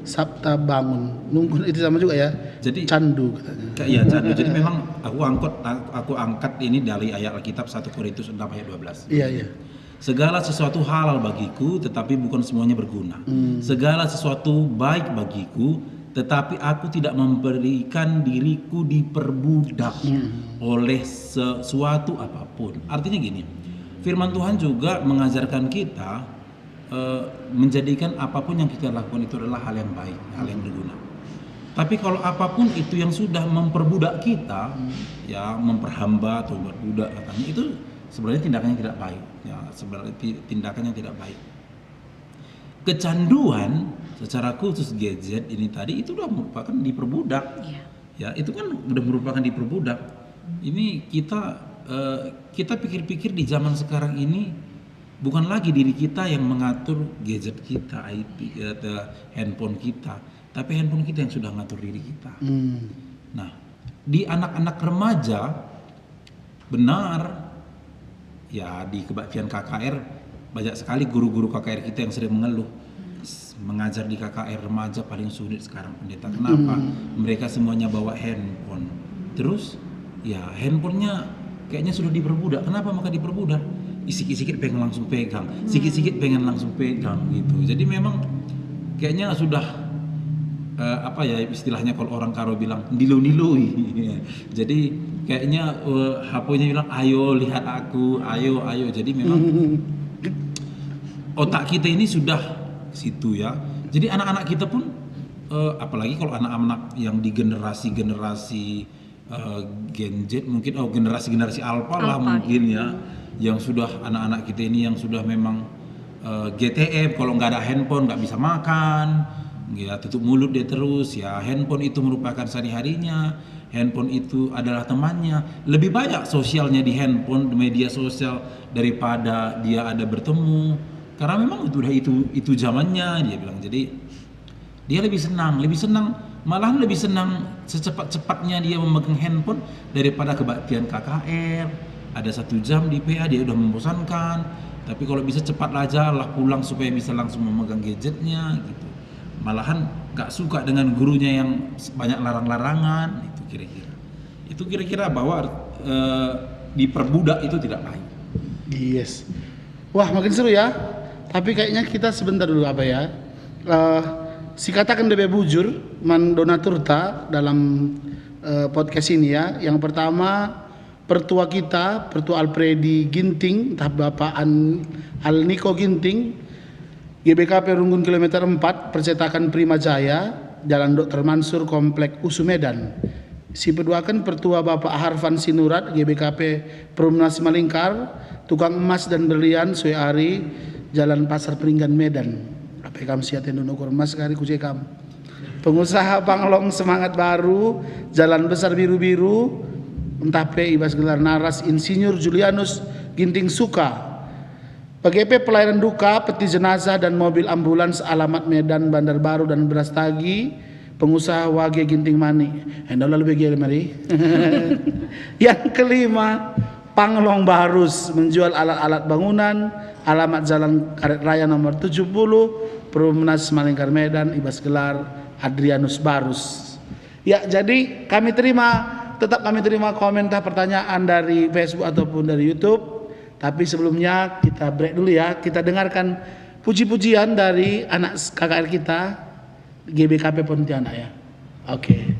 Sabta Bangun. Nunggu itu sama juga ya. Jadi candu katanya. Iya candu. Jadi memang aku angkat ini dari ayat Alkitab 1 Korintus 6 ayat 12. Iya. Segala sesuatu halal bagiku, tetapi bukan semuanya berguna. Segala sesuatu baik bagiku, tetapi aku tidak memberikan diriku diperbudak oleh sesuatu apapun. Artinya gini, firman Tuhan juga mengajarkan kita menjadikan apapun yang kita lakukan itu adalah hal yang baik, hal yang berguna. Tapi kalau apapun itu yang sudah memperbudak kita, ya memperhamba atau memperbudak katanya, itu sebenarnya tindakan yang tidak baik. Ya, sebenarnya tindakan yang tidak baik. Kecanduan secara khusus gadget ini tadi itu sudah merupakan diperbudak. Ya, itu kan sudah merupakan diperbudak. Ini kita pikir-pikir di zaman sekarang ini bukan lagi diri kita yang mengatur gadget kita, handphone kita, tapi handphone kita yang sudah mengatur diri kita. Nah, di anak-anak remaja benar ya, di kebaktian KKR banyak sekali guru-guru KKR kita yang sering mengeluh mengajar di KKR remaja paling sulit sekarang pendeta. Kenapa? Mereka semuanya bawa handphone. Terus ya handphonenya kayaknya sudah diperbudak. Kenapa maka diperbudak? Sikit-sikit pengen langsung pegang, sikit-sikit pengen langsung pegang gitu. Jadi memang kayaknya sudah apa ya istilahnya kalau orang Karo bilang nilu-nilui. Jadi kayaknya HP-nya bilang ayo lihat aku, ayo. Jadi memang otak kita ini sudah situ ya. Jadi anak-anak kita pun apalagi kalau anak-anak yang di generasi Gen Z mungkin generasi Alpha lah mungkin ya. Yang sudah anak-anak kita ini yang sudah memang GTM, kalau nggak ada handphone nggak bisa makan, ya tutup mulut dia terus ya. Handphone itu merupakan sehari-harinya, handphone itu adalah temannya. Lebih banyak sosialnya di handphone, di media sosial daripada dia ada bertemu. Karena memang itu zamannya dia bilang. Jadi dia lebih senang, malahan lebih senang secepat-cepatnya dia memegang handphone daripada kebaktian KKR. Ada 1 jam di PA dia udah membosankan. Tapi kalau bisa cepat aja lah pulang supaya bisa langsung memegang gadgetnya gitu. Malahan gak suka dengan gurunya yang banyak larang-larangan. Itu kira-kira bahwa diperbudak itu tidak baik. Yes. Wah makin seru ya. Tapi kayaknya kita sebentar dulu apa ya. Si katakan DB bujur man donaturta dalam podcast ini ya. Yang pertama Pertua kita, Pertua Alpredi Ginting, entah Bapak Al-Niko Ginting, GBKP Runggun kilometer 4, percetakan Prima Jaya, Jalan Dr. Mansur, Komplek Usu Medan. Si peduakan Pertua Bapak Harfan Sinurat, GBKP Perumnas Malingkar, Tukang Emas dan Berlian, Sueari, Jalan Pasar Peringgan Medan. Apa kam siaten ukur emas kari kucekam. Pengusaha Panglong Semangat Baru, Jalan Besar Biru-Biru, entah P Ibas gelar Naras Insinyur Julianus Ginting Suka. PGP pelayanan duka, peti jenazah dan mobil ambulans alamat Medan, Bandar Baru dan Brastagi. Pengusaha Wage Ginting Mani. Hendak lebih gila mari. Yang kelima, Panglong Barus menjual alat-alat bangunan, alamat Jalan Karet Raya nomor 70, Perumnas Malingkar Medan, Ibas gelar Adrianus Barus. Ya, jadi tetap kami terima komentar pertanyaan dari Facebook ataupun dari YouTube. Tapi sebelumnya kita break dulu ya. Kita dengarkan puji-pujian dari anak KKR kita GBKP Pontianak ya. Oke.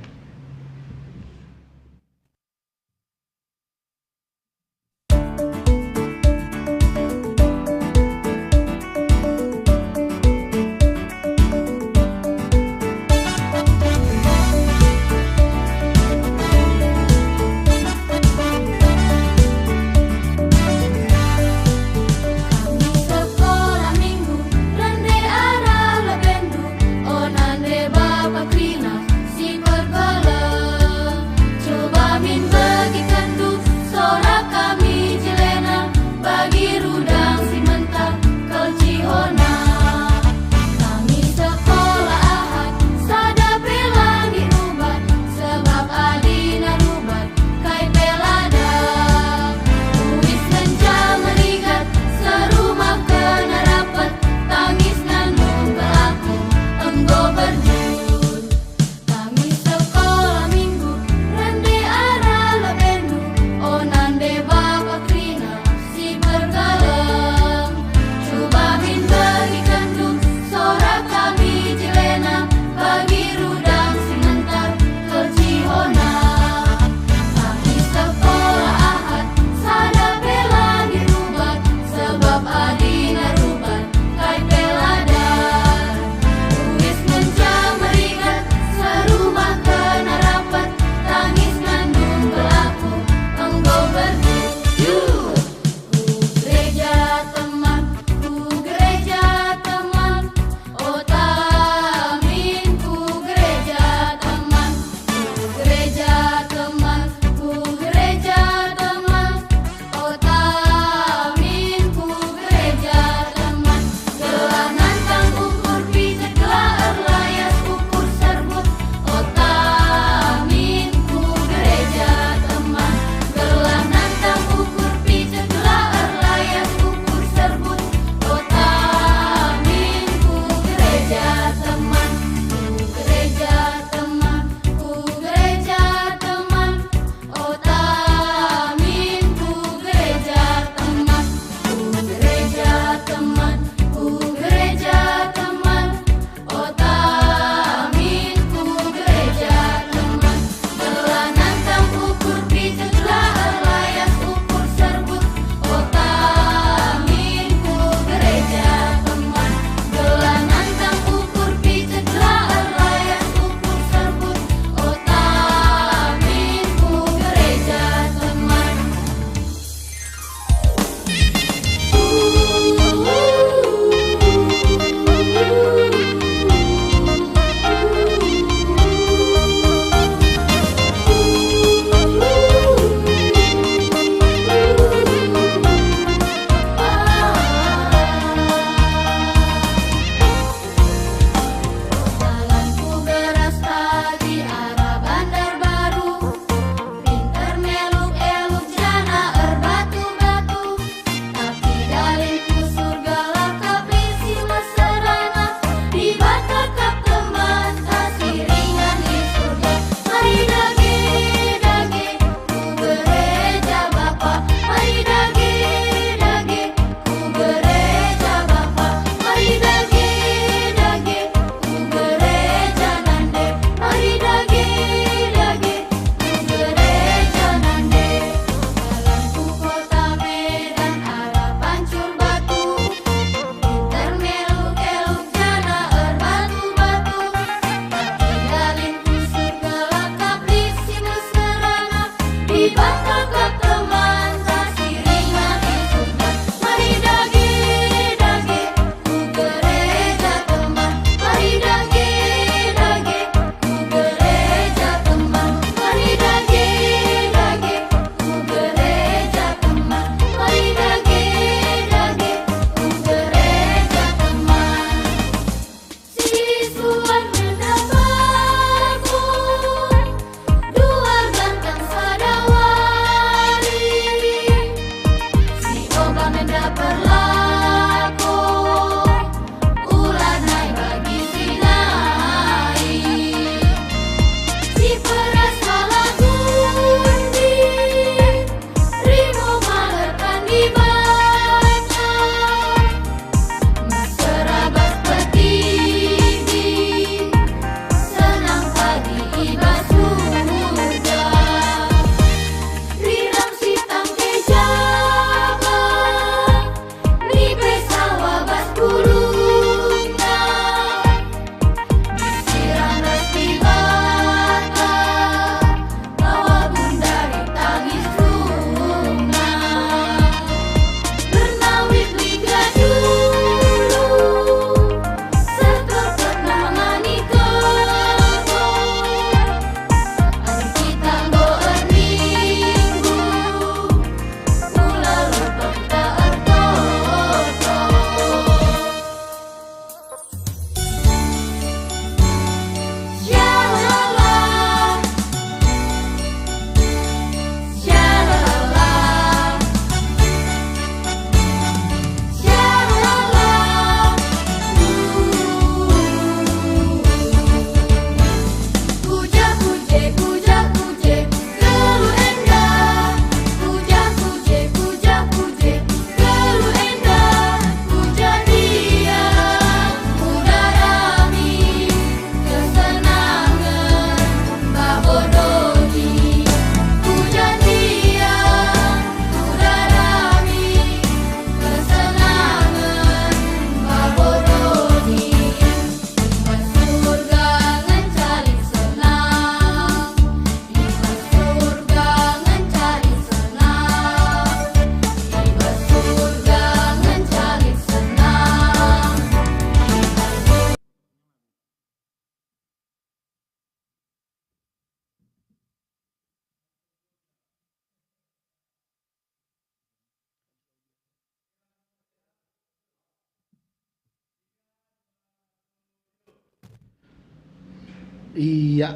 Iya.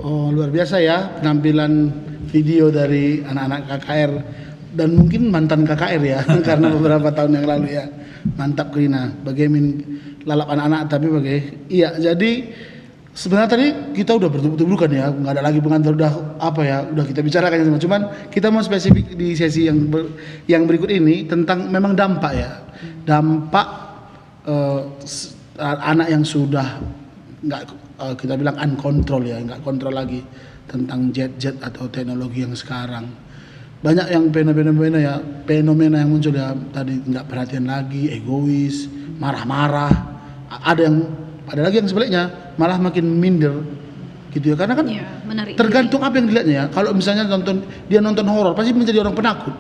Oh, luar biasa ya penampilan video dari anak-anak KKR dan mungkin mantan KKR ya karena beberapa tahun yang lalu ya. Mantap Krina. Bagaimana lalap anak-anak tapi iya. Jadi sebenarnya tadi kita udah bertemu kan ya, nggak ada lagi pengantar, udah apa ya, udah kita bicarakan semua. Cuman kita mau spesifik di sesi yang berikut ini tentang memang dampak ya, dampak anak yang sudah nggak kita bilang uncontrol ya, nggak kontrol lagi tentang jet atau teknologi yang sekarang. Banyak yang fenomena yang muncul ya tadi, nggak perhatian lagi, egois, marah-marah. Ada lagi yang sebaliknya malah makin minder gitu ya, karena kan ya, tergantung apa yang dilihatnya ya. Kalau misalnya dia nonton horor pasti menjadi orang penakut,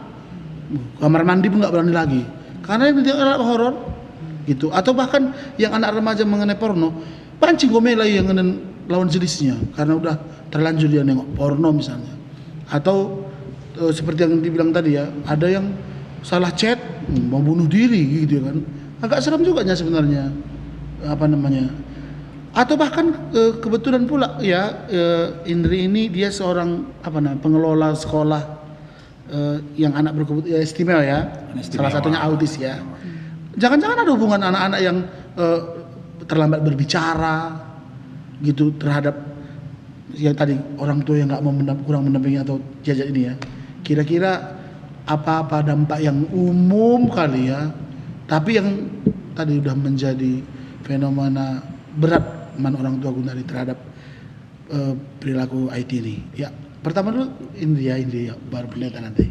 kamar mandi pun nggak berani lagi karena yang dia horor gitu. Atau bahkan yang anak remaja mengenai porno, pancing gomelai yang lawan jenisnya karena udah terlanjur dia nengok porno misalnya. Atau seperti yang dibilang tadi ya, ada yang salah chat mau bunuh diri gitu kan, agak serem juga sebenarnya atau bahkan kebetulan pula ya, Indri ini dia seorang pengelola sekolah yang anak berkebutuhan istimewa ya, salah satunya autis ya. Jangan-jangan ada hubungan anak-anak yang terlambat berbicara gitu terhadap yang tadi orang tua yang nggak mau kurang mendampingi atau jajak ini ya. Kira-kira apa dampak yang umum kali ya, tapi yang tadi udah menjadi fenomena berat orang tua Gundari terhadap perilaku IT ini. Ya, pertama dulu Indri ya, baru pendeta nanti.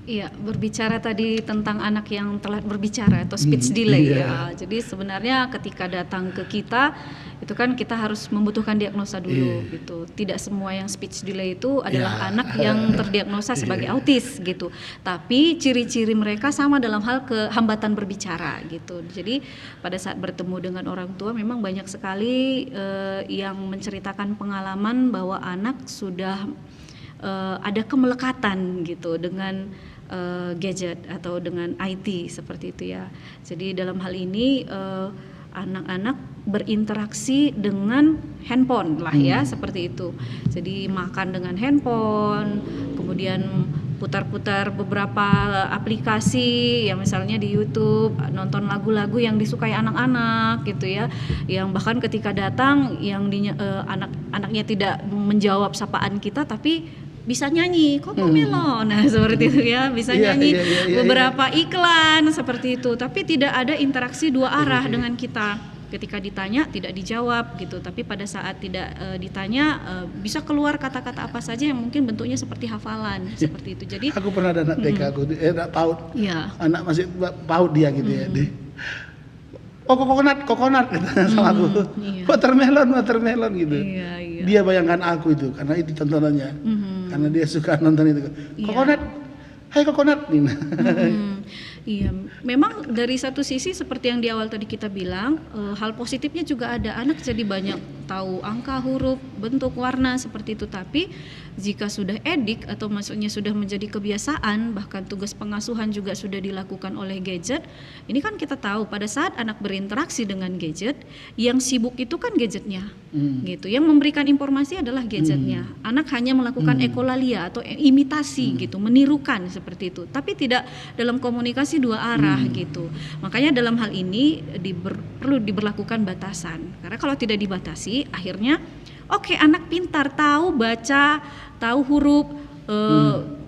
Iya, berbicara tadi tentang anak yang telat berbicara atau speech delay ya. Jadi sebenarnya ketika datang ke kita itu kan kita harus membutuhkan diagnosa dulu gitu. Tidak semua yang speech delay itu adalah anak yang terdiagnosa sebagai autis gitu. Tapi ciri-ciri mereka sama dalam hal kehambatan berbicara gitu. Jadi pada saat bertemu dengan orang tua memang banyak sekali yang menceritakan pengalaman bahwa anak sudah ada kemelekatan gitu dengan gadget atau dengan IT seperti itu ya. Jadi dalam hal ini anak-anak berinteraksi dengan handphone lah ya, seperti itu. Jadi makan dengan handphone, kemudian putar-putar beberapa aplikasi yang misalnya di YouTube, nonton lagu-lagu yang disukai anak-anak gitu ya, yang bahkan ketika datang yang anak-anaknya tidak menjawab sapaan kita tapi bisa nyanyi Cocomelon, nah seperti itu ya, bisa nyanyi beberapa iklan seperti itu, tapi tidak ada interaksi dua arah dengan kita. Ketika ditanya tidak dijawab gitu, tapi pada saat tidak ditanya bisa keluar kata-kata apa saja yang mungkin bentuknya seperti hafalan seperti itu. Jadi aku pernah ada anak TK aku PAUD, anak masih PAUD dia gitu ya, oh kokonat sama aku, watermelon gitu. Dia bayangkan aku itu karena itu tontonannya, karena dia suka nonton itu. Kokonat, hai kokonat. Iya, memang dari satu sisi seperti yang di awal tadi kita bilang, hal positifnya juga ada, anak jadi banyak tahu angka, huruf, bentuk, warna seperti itu. Tapi jika sudah edik atau maksudnya sudah menjadi kebiasaan, bahkan tugas pengasuhan juga sudah dilakukan oleh gadget, ini kan kita tahu pada saat anak berinteraksi dengan gadget, yang sibuk itu kan gadgetnya, gitu. Yang memberikan informasi adalah gadgetnya. Anak hanya melakukan ekolalia atau imitasi gitu, menirukan seperti itu, tapi tidak dalam komunikasi dua arah gitu. Makanya dalam hal ini perlu diberlakukan batasan, karena kalau tidak dibatasi akhirnya anak pintar, tahu baca, tahu huruf,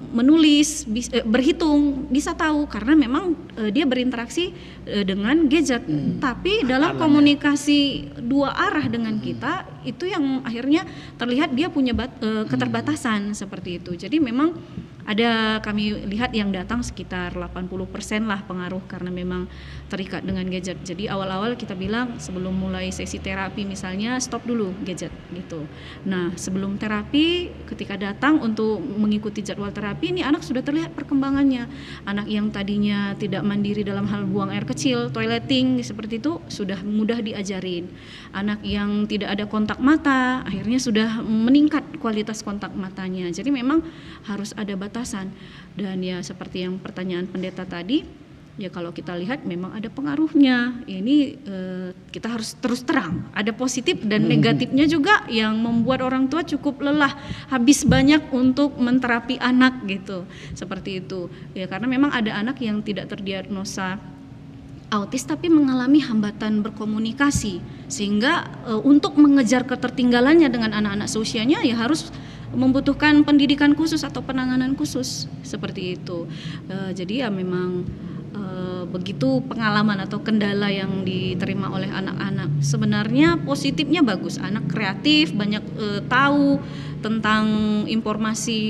menulis, berhitung, bisa tahu karena memang dia berinteraksi dengan gadget. Tapi dalam komunikasi dua arah dengan kita itu yang akhirnya terlihat dia punya keterbatasan seperti itu. Jadi memang ada kami lihat yang datang sekitar 80% lah pengaruh karena memang terikat dengan gadget. Jadi awal-awal kita bilang sebelum mulai sesi terapi misalnya stop dulu gadget gitu. Nah sebelum terapi ketika datang untuk mengikuti jadwal terapi ini anak sudah terlihat perkembangannya. Anak yang tadinya tidak mandiri dalam hal buang air kecil, toileting seperti itu sudah mudah diajarin. Anak yang tidak ada kontak mata akhirnya sudah meningkat kualitas kontak matanya. Jadi memang harus ada batasan. Dan ya seperti yang pertanyaan pendeta tadi, Ya kalau kita lihat memang ada pengaruhnya. Ini kita harus terus terang. Ada positif dan negatifnya juga yang membuat orang tua cukup lelah, habis banyak untuk menterapi anak gitu. Seperti itu. Ya karena memang ada anak yang tidak terdiagnosa autis tapi mengalami hambatan berkomunikasi, sehingga untuk mengejar ketertinggalannya dengan anak-anak seusianya ya harus membutuhkan pendidikan khusus atau penanganan khusus seperti itu. Jadi ya memang begitu pengalaman atau kendala yang diterima oleh anak-anak. Sebenarnya positifnya bagus, anak kreatif, banyak tahu tentang informasi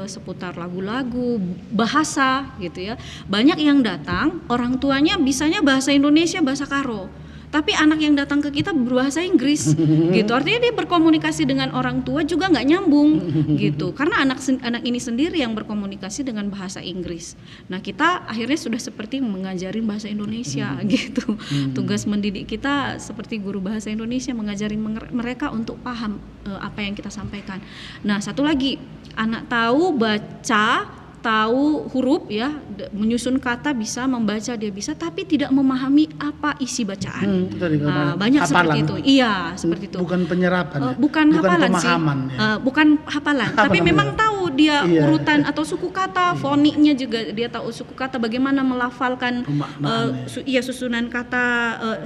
seputar lagu-lagu, bahasa gitu ya. Banyak yang datang, orang tuanya bisanya bahasa Indonesia, bahasa Karo. Tapi anak yang datang ke kita berbahasa Inggris gitu, artinya dia berkomunikasi dengan orang tua juga nggak nyambung gitu, karena anak ini sendiri yang berkomunikasi dengan bahasa Inggris. Nah kita akhirnya sudah seperti mengajarin bahasa Indonesia gitu. Tugas mendidik kita seperti guru bahasa Indonesia, mengajari mereka untuk paham apa yang kita sampaikan. Nah satu lagi, anak tahu baca, tahu huruf ya, menyusun kata bisa, membaca dia bisa, tapi tidak memahami apa isi bacaan. Banyak hafalan. Seperti itu. Iya, seperti itu. Bukan penyerapan. Bukan hafalan pemahaman, sih. Ya. Bukan hafalan, tapi memang tahu dia urutan atau suku kata, foniknya juga dia tahu suku kata, bagaimana melafalkan susunan kata,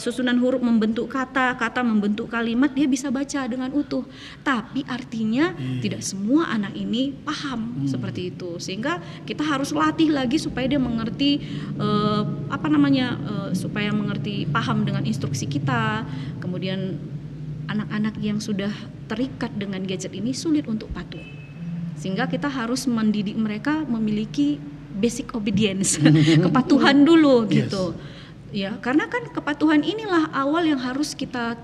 susunan huruf membentuk kata, kata membentuk kalimat, dia bisa baca dengan utuh. Tapi artinya tidak semua anak ini paham seperti itu. Sehingga kita harus latih lagi supaya dia mengerti supaya mengerti, paham dengan instruksi kita. Kemudian anak-anak yang sudah terikat dengan gadget ini sulit untuk patuh, sehingga kita harus mendidik mereka memiliki basic obedience, kepatuhan dulu gitu. Ya, karena kan kepatuhan inilah awal yang harus kita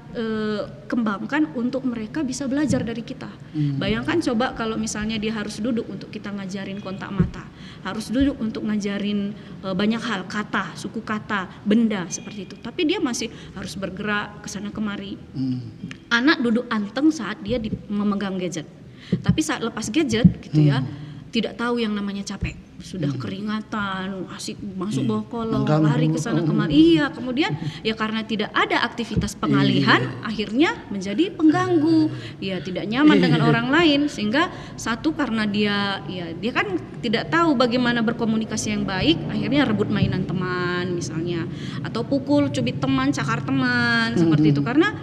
kembangkan untuk mereka bisa belajar dari kita. Bayangkan coba kalau misalnya dia harus duduk untuk kita ngajarin kontak mata, harus duduk untuk ngajarin banyak hal, kata, suku kata, benda seperti itu. Tapi dia masih harus bergerak ke sana kemari. Anak duduk anteng saat dia memegang gadget. Tapi saat lepas gadget gitu ya, tidak tahu yang namanya capek. Sudah keringatan, asik masuk bawah kolong, lari ke sana kemari. Iya, kemudian ya karena tidak ada aktivitas pengalihan, akhirnya menjadi pengganggu. Ya tidak nyaman dengan orang lain, sehingga satu karena dia kan tidak tahu bagaimana berkomunikasi yang baik, akhirnya rebut mainan teman misalnya, atau pukul, cubit teman, cakar teman, seperti itu, karena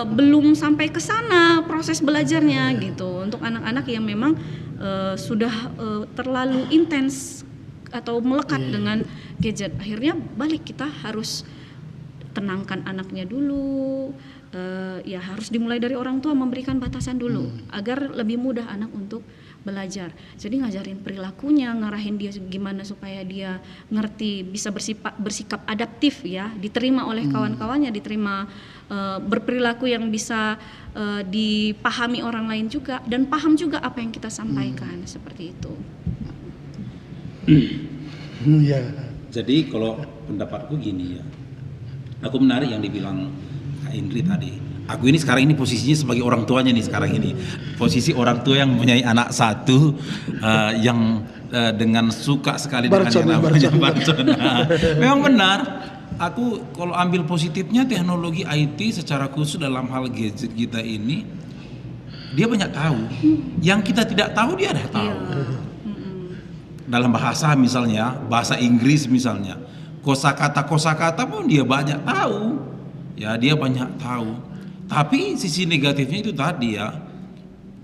belum sampai ke sana proses belajarnya gitu. Untuk anak-anak yang memang sudah terlalu intens atau melekat dengan gadget, akhirnya balik kita harus tenangkan anaknya dulu. Ya harus dimulai dari orang tua, memberikan batasan dulu agar lebih mudah anak untuk belajar. Jadi ngajarin perilakunya, ngarahin dia gimana supaya dia ngerti, bisa bersikap adaptif ya, diterima oleh kawan-kawannya, diterima, berperilaku yang bisa dipahami orang lain juga, dan paham juga apa yang kita sampaikan, seperti itu. Jadi kalau pendapatku gini ya, aku menarik yang dibilang Kak Indri tadi. Aku ini sekarang ini posisinya sebagai orang tuanya nih sekarang ini, posisi orang tua yang mempunyai anak satu yang dengan suka sekali dengan yang namanya barcon. Memang benar. Aku kalau ambil positifnya, teknologi IT secara khusus dalam hal gadget kita ini, dia banyak tahu. Yang kita tidak tahu dia ada tahu. Dalam bahasa misalnya, bahasa Inggris misalnya, kosakata pun dia banyak tahu. Ya, dia banyak tahu. Tapi sisi negatifnya itu tadi ya,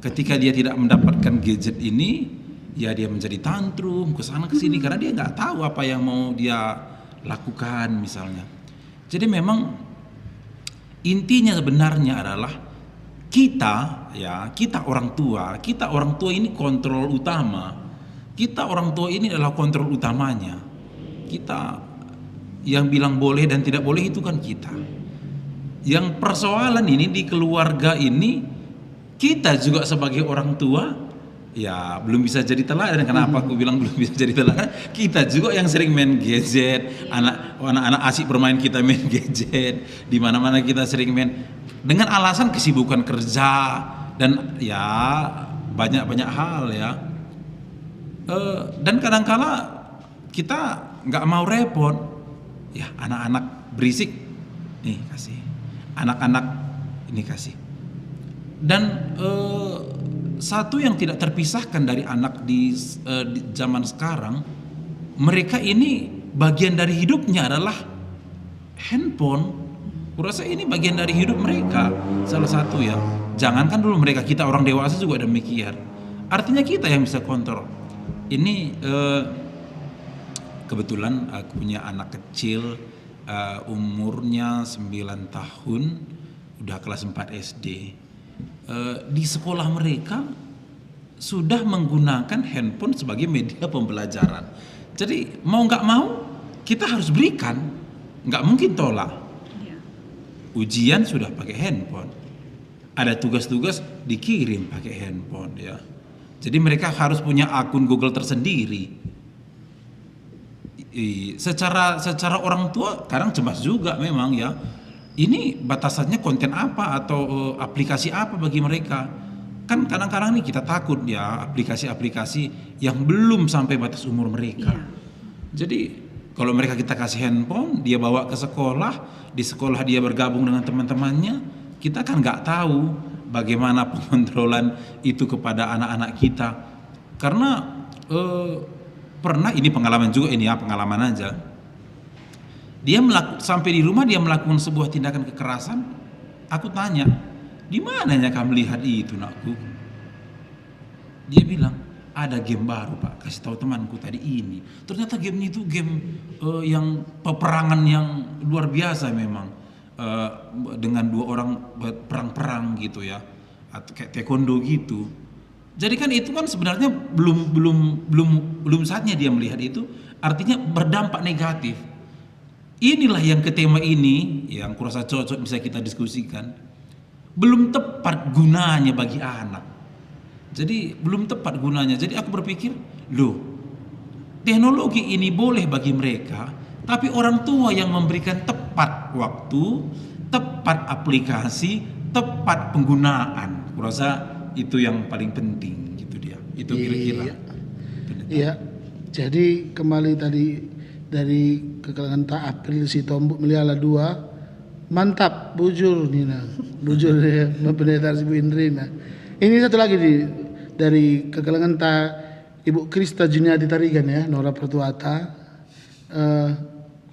ketika dia tidak mendapatkan gadget ini, ya dia menjadi tantrum kesana kesini karena dia nggak tahu apa yang mau dia lakukan misalnya. Jadi memang intinya sebenarnya adalah kita orang tua ini kontrol utama. Kita orang tua ini adalah kontrol utamanya. Kita yang bilang boleh dan tidak boleh itu kan kita. Yang persoalan ini di keluarga ini, kita juga sebagai orang tua ya belum bisa jadi teladan. Kenapa aku bilang belum bisa jadi teladan? Kita juga yang sering main gadget, anak-anak asik bermain, kita main gadget, di mana-mana kita sering main dengan alasan kesibukan kerja dan ya banyak hal ya. Dan kadangkala kita nggak mau repot, ya anak-anak berisik, nih kasih, anak-anak ini kasih. Dan satu yang tidak terpisahkan dari anak di zaman sekarang, mereka ini bagian dari hidupnya adalah handphone. Kurasa ini bagian dari hidup mereka, salah satu ya. Jangankan dulu mereka, kita orang dewasa juga demikian. Artinya kita yang bisa kontrol. Ini kebetulan aku punya anak kecil, umurnya 9 tahun, udah kelas 4 SD. Di sekolah mereka sudah menggunakan handphone sebagai media pembelajaran. Jadi mau nggak mau kita harus berikan, nggak mungkin tolak. Ujian sudah pakai handphone, ada tugas-tugas dikirim pakai handphone ya. Jadi mereka harus punya akun Google tersendiri. Secara orang tua kadang cemas juga memang ya. Ini batasannya konten apa atau aplikasi apa bagi mereka? Kan kadang-kadang nih kita takut ya aplikasi-aplikasi yang belum sampai batas umur mereka. Jadi kalau mereka kita kasih handphone, dia bawa ke sekolah, di sekolah dia bergabung dengan teman-temannya, kita kan nggak tahu bagaimana pengontrolan itu kepada anak-anak kita. Karena pernah, ini pengalaman juga, ini ya pengalaman aja. Dia sampai di rumah dia melakukan sebuah tindakan kekerasan. Aku tanya, di mananya kamu lihat itu nakku? Dia bilang, ada game baru pak, kasih tahu temanku tadi ini. Ternyata game itu game yang peperangan yang luar biasa memang, dengan 2 orang perang-perang gitu ya, atau kayak taekwondo gitu. Jadi kan itu kan sebenarnya belum saatnya dia melihat itu, artinya berdampak negatif. Inilah yang ke tema ini yang kurasa cocok bisa kita diskusikan. Belum tepat gunanya bagi anak. Jadi belum tepat gunanya. Jadi aku berpikir, loh, teknologi ini boleh bagi mereka, tapi orang tua yang memberikan tepat waktu, tepat aplikasi, tepat penggunaan. Kurasa itu yang paling penting gitu dia. Itu kira-kira. Iya. Jadi kembali tadi dari kekalangan Tak April si Tombuk Meliala 2. Mantap, bujur Nina. Bujur ya, Pendeta Ibu Indrina. Ini satu lagi dari kekalangan Ibu Krista Juniadi Tarigan ya, Nora Pertuata.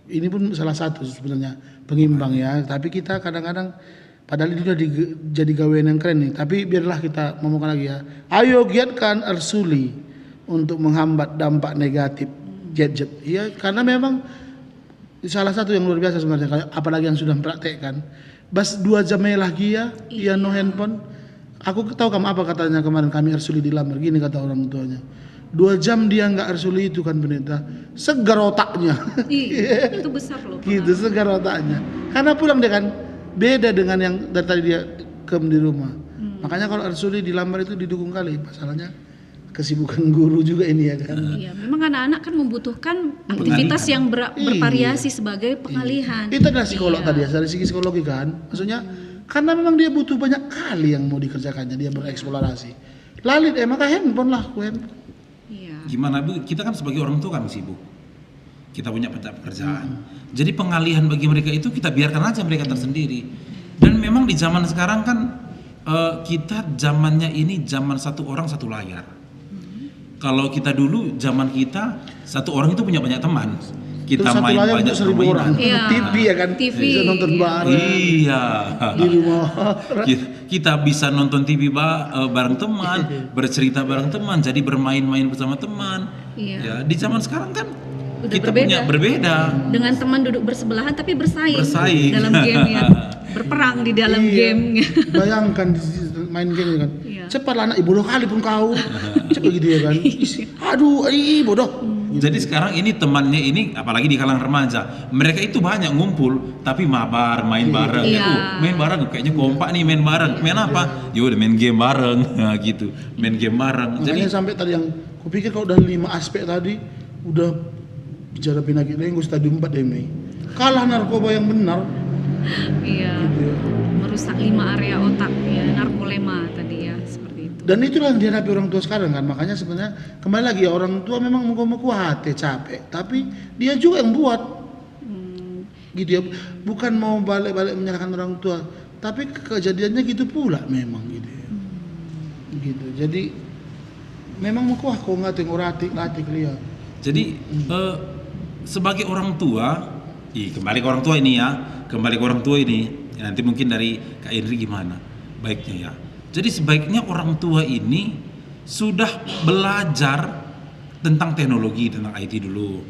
Ini pun salah satu sebenarnya pengimbang ya. Tapi kita kadang-kadang padahal itu udah jadi gawean yang keren nih. Tapi biarlah kita ngomongkan lagi ya. Ayo giatkan Arsuli untuk menghambat dampak negatif gadget. Ya karena memang salah satu yang luar biasa sebenarnya. Apalagi yang sudah mempraktekkan. Bas 2 jam lagi ya, iya no handphone. Aku tahu kamu apa katanya kemarin kami Arsuli dilamar, gini kata orang tuanya. 2 jam dia nggak Arsuli itu kan pendeta, segar otaknya. Itu besar loh. Gitu segar otaknya. Karena pulang dia kan beda dengan yang dari tadi dia di rumah. Makanya kalau Arsuli dilamar itu didukung kali. Masalahnya kesibukan guru juga ini ya kan. Iya, memang anak-anak kan membutuhkan aktivitas yang bervariasi sebagai pengalihan. Itu adalah psikolog tadi ya, dari segi psikologi kan. Maksudnya karena memang dia butuh banyak kali yang mau dikerjakannya, dia bereksplorasi. Lalit maka handphone lah, Iya. Gimana Bu? Kita kan sebagai orang tua kami sibuk. Kita punya pekerjaan. Jadi pengalihan bagi mereka itu kita biarkan aja mereka tersendiri. Dan memang di zaman sekarang kan kita zamannya ini zaman satu orang satu layar. Kalau kita dulu zaman kita satu orang itu punya banyak teman. Kita main banyak permainan. Iya. TV ya kan, TV, bisa nonton bareng. Iya. Di rumah. Kita bisa nonton TV bareng teman, bercerita bareng teman, jadi bermain-main bersama teman. Iya. Ya, di zaman sekarang kan Udah kita punya berbeda. Dengan teman duduk bersebelahan tapi bersaing dalam game ya. Berperang di dalam game. Bayangkan main game kan. Iya. Cepatlah anak, bodoh kali pun kau. Cepat gitu ya kan. Aduh, bodoh. Jadi sekarang ini temannya ini apalagi di kalangan remaja, mereka itu banyak ngumpul tapi mabar main bareng. Iya. Main bareng kayaknya kompak nih main bareng. Main apa? Ya udah main game bareng. Nah, gitu. Main game bareng. Makanya sampai tadi yang kupikir kalau udah 5 aspek tadi udah bicara penyakit dengue stadium 4 deh. Kalah narkoba yang benar. Iya. Merusak 5 area otak ya, narkolema tadi ya, seperti itu. Dan itulah yang dihadapi orang tua sekarang kan. Makanya sebenarnya kembali lagi ya, orang tua memang mau hati capek, tapi dia juga yang buat. Gitu ya. Bukan mau balik-balik menyalahkan orang tua, tapi kejadiannya gitu pula memang gitu ya. Gitu. Jadi memang mau kok nggak tengok latih lihat. Jadi sebagai orang tua, kembali ke orang tua ini ya, nanti mungkin dari Kak Indri gimana baiknya ya. Jadi sebaiknya orang tua ini sudah belajar tentang teknologi, tentang IT dulu,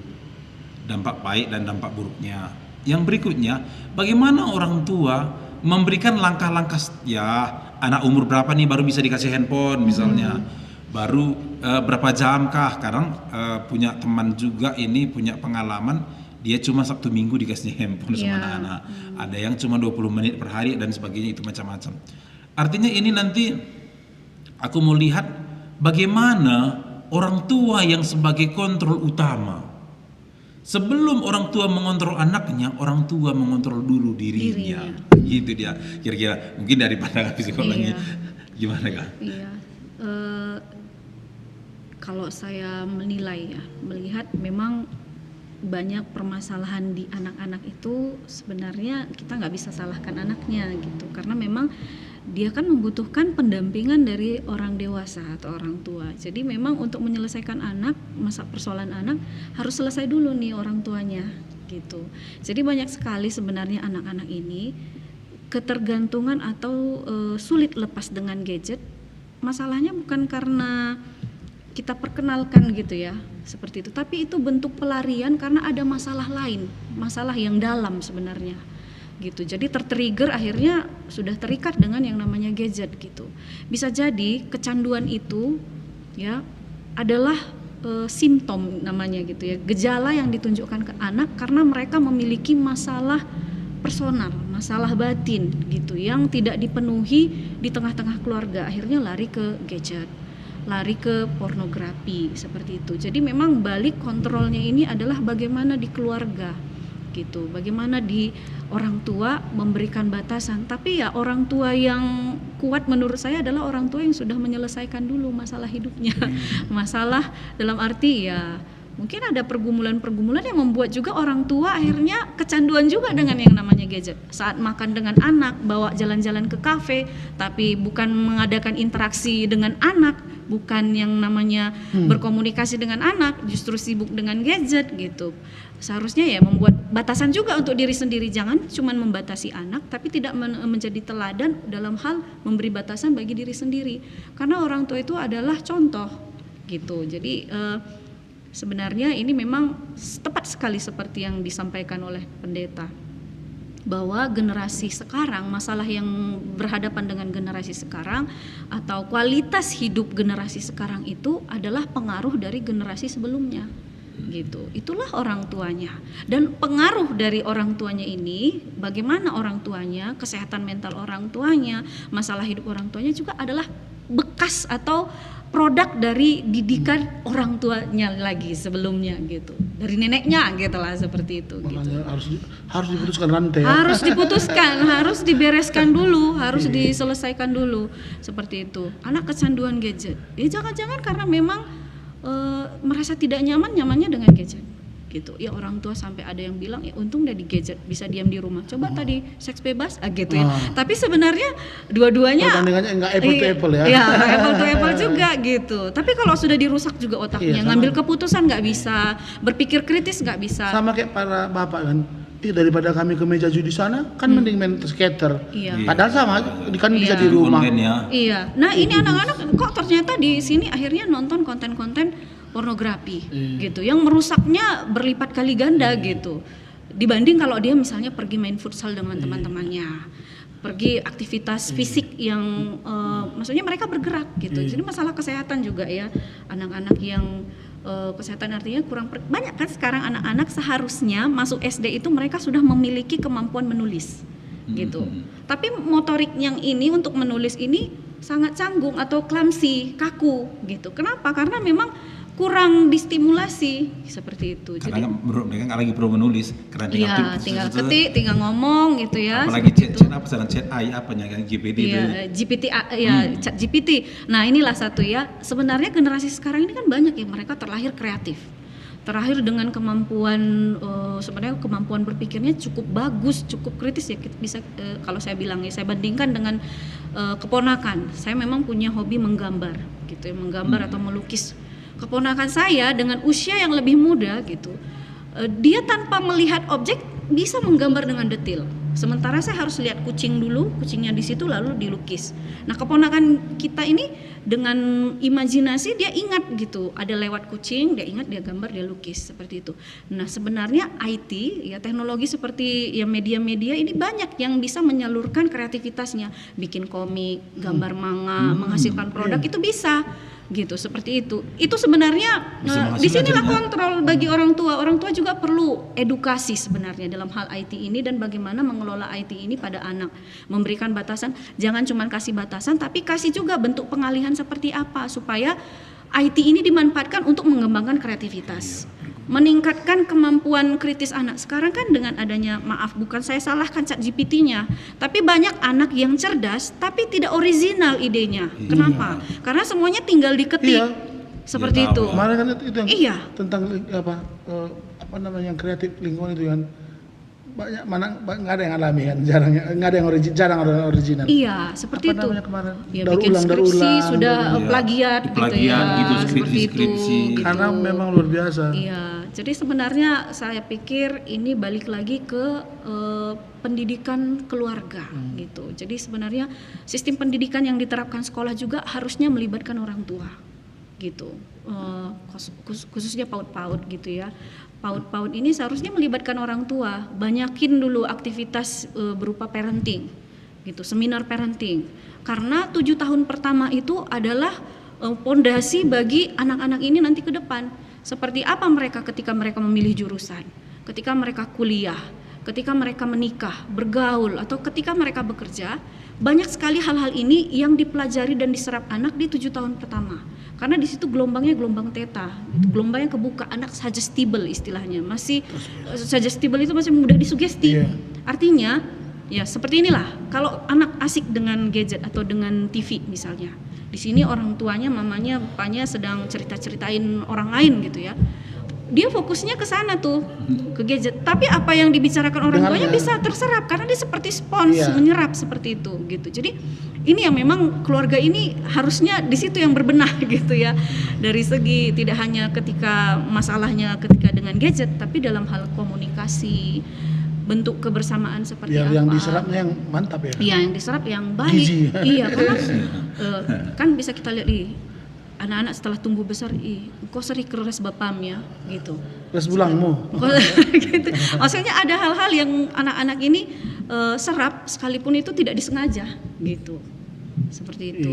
dampak baik dan dampak buruknya. Yang berikutnya, bagaimana orang tua memberikan langkah-langkah, ya anak umur berapa nih baru bisa dikasih handphone misalnya, baru berapa jam kah. Kadang punya teman juga ini punya pengalaman, dia cuma Sabtu Minggu dikasih handphone sama anak-anak. Ada yang cuma 20 menit per hari dan sebagainya, itu macam-macam. Artinya ini nanti aku mau lihat bagaimana orang tua yang sebagai kontrol utama. Sebelum orang tua mengontrol anaknya, orang tua mengontrol dulu dirinya. Gitu dia. Kira-kira mungkin dari pandangan psikolognya gimana Kak? Iya. Kalau saya melihat memang banyak permasalahan di anak-anak itu sebenarnya kita nggak bisa salahkan anaknya gitu, karena memang dia kan membutuhkan pendampingan dari orang dewasa atau orang tua. Jadi memang untuk menyelesaikan persoalan anak harus selesai dulu nih orang tuanya gitu. Jadi banyak sekali sebenarnya anak-anak ini ketergantungan atau sulit lepas dengan gadget. Masalahnya bukan karena kita perkenalkan gitu ya, seperti itu, tapi itu bentuk pelarian karena ada masalah lain, masalah yang dalam sebenarnya gitu. Jadi tertrigger, akhirnya sudah terikat dengan yang namanya gadget gitu. Bisa jadi kecanduan itu ya adalah simptom namanya gitu ya, gejala yang ditunjukkan ke anak karena mereka memiliki masalah personal, masalah batin gitu yang tidak dipenuhi di tengah-tengah keluarga, akhirnya lari ke gadget, lari ke pornografi seperti itu. Jadi memang balik kontrolnya ini adalah bagaimana di keluarga gitu, bagaimana di orang tua memberikan batasan. Tapi ya orang tua yang kuat menurut saya adalah orang tua yang sudah menyelesaikan dulu masalah hidupnya. Masalah dalam arti ya mungkin ada pergumulan-pergumulan yang membuat juga orang tua akhirnya kecanduan juga dengan yang namanya gadget. Saat makan dengan anak, bawa jalan-jalan ke kafe, tapi bukan mengadakan interaksi dengan anak, bukan yang namanya berkomunikasi dengan anak, justru sibuk dengan gadget gitu. Seharusnya ya membuat batasan juga untuk diri sendiri, jangan cuma membatasi anak, tapi tidak menjadi teladan dalam hal memberi batasan bagi diri sendiri. Karena orang tua itu adalah contoh gitu. Jadi sebenarnya ini memang tepat sekali seperti yang disampaikan oleh pendeta, bahwa generasi sekarang, masalah yang berhadapan dengan generasi sekarang atau kualitas hidup generasi sekarang itu adalah pengaruh dari generasi sebelumnya gitu. Itulah orang tuanya, dan pengaruh dari orang tuanya ini, bagaimana orang tuanya, kesehatan mental orang tuanya, masalah hidup orang tuanya juga adalah bekas atau produk dari didikan orang tuanya lagi sebelumnya gitu, dari neneknya gitulah, seperti itu. Gitu. Harus diputuskan rantai. Harus diputuskan, harus dibereskan dulu, harus diselesaikan dulu, seperti itu. Anak kecanduan gadget, jangan-jangan karena memang merasa tidak nyamannya dengan gadget. Gitu. Ya orang tua sampai ada yang bilang ya untung udah di gadget bisa diam di rumah. Coba tadi seks bebas gitu ya. Tapi sebenarnya dua-duanya perbandingannya enggak apple to apple ya. Iya, apple to apple juga gitu. Tapi kalau sudah dirusak juga otaknya, ngambil keputusan nggak bisa, berpikir kritis nggak bisa. Sama kayak para bapak kan. Daripada kami ke meja judi sana kan mending main skater. Iya. Padahal sama kan bisa di rumah. Iya. Nah, ini anak-anak kok ternyata di sini akhirnya nonton konten-konten pornografi gitu, yang merusaknya berlipat kali ganda gitu, dibanding kalau dia misalnya pergi main futsal dengan teman-temannya, pergi aktivitas fisik yang maksudnya mereka bergerak gitu. Jadi masalah kesehatan juga ya, anak-anak yang kesehatan artinya kurang banyak kan sekarang anak-anak seharusnya masuk SD itu mereka sudah memiliki kemampuan menulis gitu. Tapi motorik yang ini untuk menulis ini sangat canggung atau clumsy, kaku gitu. Kenapa? Karena memang kurang distimulasi seperti itu. Karena mereka nggak lagi perlu menulis, karena tinggal ketik, tinggal ngomong gitu ya. Apalagi chat apa saran chat AI apanya kan GPT itu. GPT chat GPT. Nah, inilah satu ya. Sebenarnya generasi sekarang ini kan banyak ya, mereka terlahir kreatif. Terlahir dengan kemampuan sebenarnya kemampuan berpikirnya cukup bagus, cukup kritis ya. Bisa kalau saya bilang ya, saya bandingkan dengan keponakan. Saya memang punya hobi menggambar gitu ya, menggambar atau melukis. Keponakan saya dengan usia yang lebih muda gitu, dia tanpa melihat objek bisa menggambar dengan detail. Sementara saya harus lihat kucing dulu, kucingnya di situ lalu dilukis. Nah, keponakan kita ini dengan imajinasi dia ingat gitu, ada lewat kucing, dia ingat, dia gambar, dia lukis seperti itu. Nah, sebenarnya IT ya, teknologi seperti ya media-media ini banyak yang bisa menyalurkan kreativitasnya, bikin komik, gambar manga, menghasilkan produk itu bisa. Gitu, seperti itu. Itu sebenarnya disinilah kontrol bagi orang tua. Orang tua juga perlu edukasi sebenarnya dalam hal IT ini dan bagaimana mengelola IT ini pada anak. Memberikan batasan, jangan cuma kasih batasan, tapi kasih juga bentuk pengalihan seperti apa supaya IT ini dimanfaatkan untuk mengembangkan kreativitas. Meningkatkan kemampuan kritis anak. Sekarang kan dengan adanya, maaf bukan saya salahkan ChatGPT-nya, tapi banyak anak yang cerdas tapi tidak original idenya. Kenapa? Karena semuanya tinggal diketik. Seperti itu. Kemarin kan itu yang tentang apa namanya yang kreatif lingkungan itu kan banyak mana nggak ada yang alami kan, jarang ada original. Iya, seperti apa itu. Namanya kemarin? Ya, bikin skripsi sudah plagiat gitu ya. Gitu, seperti itu. Gitu. Karena memang luar biasa. Iya, jadi sebenarnya saya pikir ini balik lagi ke pendidikan keluarga gitu. Jadi sebenarnya sistem pendidikan yang diterapkan sekolah juga harusnya melibatkan orang tua gitu. Khususnya PAUD-PAUD gitu ya. PAUD-PAUD ini seharusnya melibatkan orang tua, banyakin dulu aktivitas berupa parenting, gitu, seminar parenting. Karena 7 tahun pertama itu adalah pondasi bagi anak-anak ini nanti ke depan. Seperti apa mereka ketika mereka memilih jurusan, ketika mereka kuliah, ketika mereka menikah, bergaul, atau ketika mereka bekerja. Banyak sekali hal-hal ini yang dipelajari dan diserap anak di 7 tahun pertama. Karena di situ gelombangnya gelombang theta, gitu. Gelombangnya kebuka, anak suggestible istilahnya, masih suggestible itu masih mudah disugesti. Artinya ya seperti inilah, kalau anak asik dengan gadget atau dengan TV misalnya, di sini orang tuanya, mamanya, bapaknya sedang cerita-ceritain orang lain gitu ya, dia fokusnya ke sana tuh, ke gadget. Tapi apa yang dibicarakan orang tuanya bisa terserap karena dia seperti spons, menyerap seperti itu gitu. Jadi ini yang memang keluarga ini harusnya di situ yang berbenah gitu ya. Dari segi tidak hanya ketika masalahnya ketika dengan gadget, tapi dalam hal komunikasi, bentuk kebersamaan seperti apa. Yang diserapnya yang mantap ya. Iya, yang diserap yang baik. Iya, karena kan bisa kita lihat anak-anak setelah tumbuh besar, kok sering keras bapamnya gitu. Keras bulangmu. Gitu. Maksudnya ada hal-hal yang anak-anak ini serap sekalipun itu tidak disengaja gitu. Seperti itu.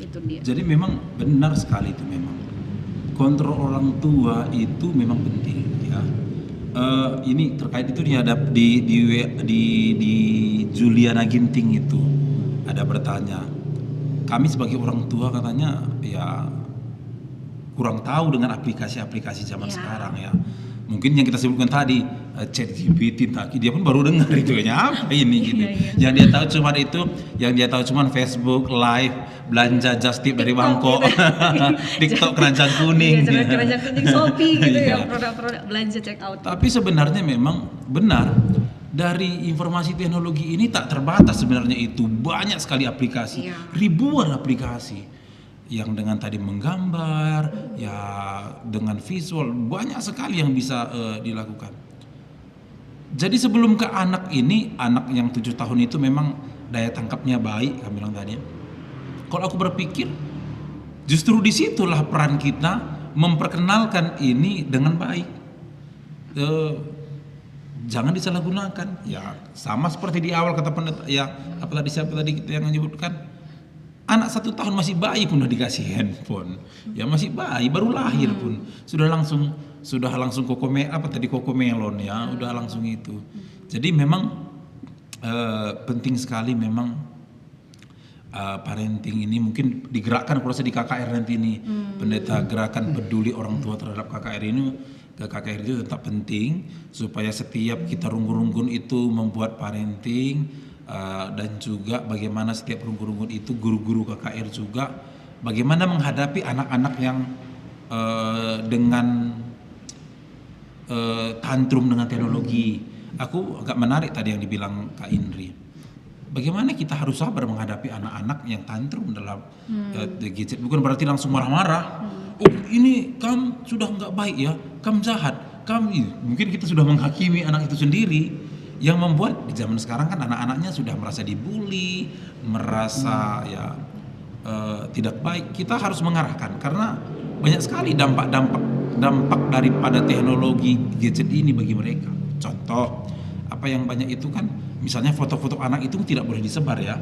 Itu dia. Jadi memang benar sekali itu memang. Kontrol orang tua itu memang penting ya. Ini terkait itu di Juliana Ginting itu ada bertanya, kami sebagai orang tua katanya ya kurang tahu dengan aplikasi-aplikasi zaman sekarang ya. Mungkin yang kita sebutkan tadi ChatGPT, dia pun baru dengar itu kayaknya apa ini gitu. Yang dia tahu cuma itu, yang dia tahu cuma Facebook Live, belanja just tip dari Bangkok, TikTok keranjang kuning, keranjang kuning, Shopee gitu ya, produk-produk belanja check out. Tapi sebenarnya memang benar. Dari informasi teknologi ini tak terbatas sebenarnya, itu banyak sekali aplikasi, ribuan aplikasi yang dengan tadi menggambar, ya dengan visual, banyak sekali yang bisa dilakukan. Jadi sebelum ke anak ini, anak yang 7 tahun itu memang daya tangkapnya baik, kami bilang tadi. Kalau aku berpikir, justru disitulah peran kita memperkenalkan ini dengan baik. Jangan disalahgunakan. Ya sama seperti di awal kata pendeta, ya apa tadi kita yang menyebutkan. Anak 1 tahun masih bayi pun udah dikasih handphone, ya masih bayi baru lahir pun sudah langsung kokomelon ya, udah langsung itu. Jadi memang penting sekali memang parenting ini mungkin digerakkan kalau di KKR nanti ini pendeta gerakan peduli orang tua terhadap KKR ini. KKR itu tetap penting supaya setiap kita rungkun-rungkun itu membuat parenting dan juga bagaimana setiap rungkun-rungkun itu guru-guru KKR juga bagaimana menghadapi anak-anak yang dengan tantrum dengan teknologi. Aku agak menarik tadi yang dibilang Kak Indri. Bagaimana kita harus sabar menghadapi anak-anak yang tantrum dalam gadget. Bukan berarti langsung marah-marah. Oh ini kamu sudah nggak baik ya, kamu jahat, mungkin kita sudah menghakimi anak itu sendiri. Yang membuat di zaman sekarang kan anak-anaknya sudah merasa dibully, merasa tidak baik. Kita harus mengarahkan karena banyak sekali dampak daripada teknologi gadget ini bagi mereka. Contoh, apa yang banyak itu kan misalnya foto-foto anak itu tidak boleh disebar ya.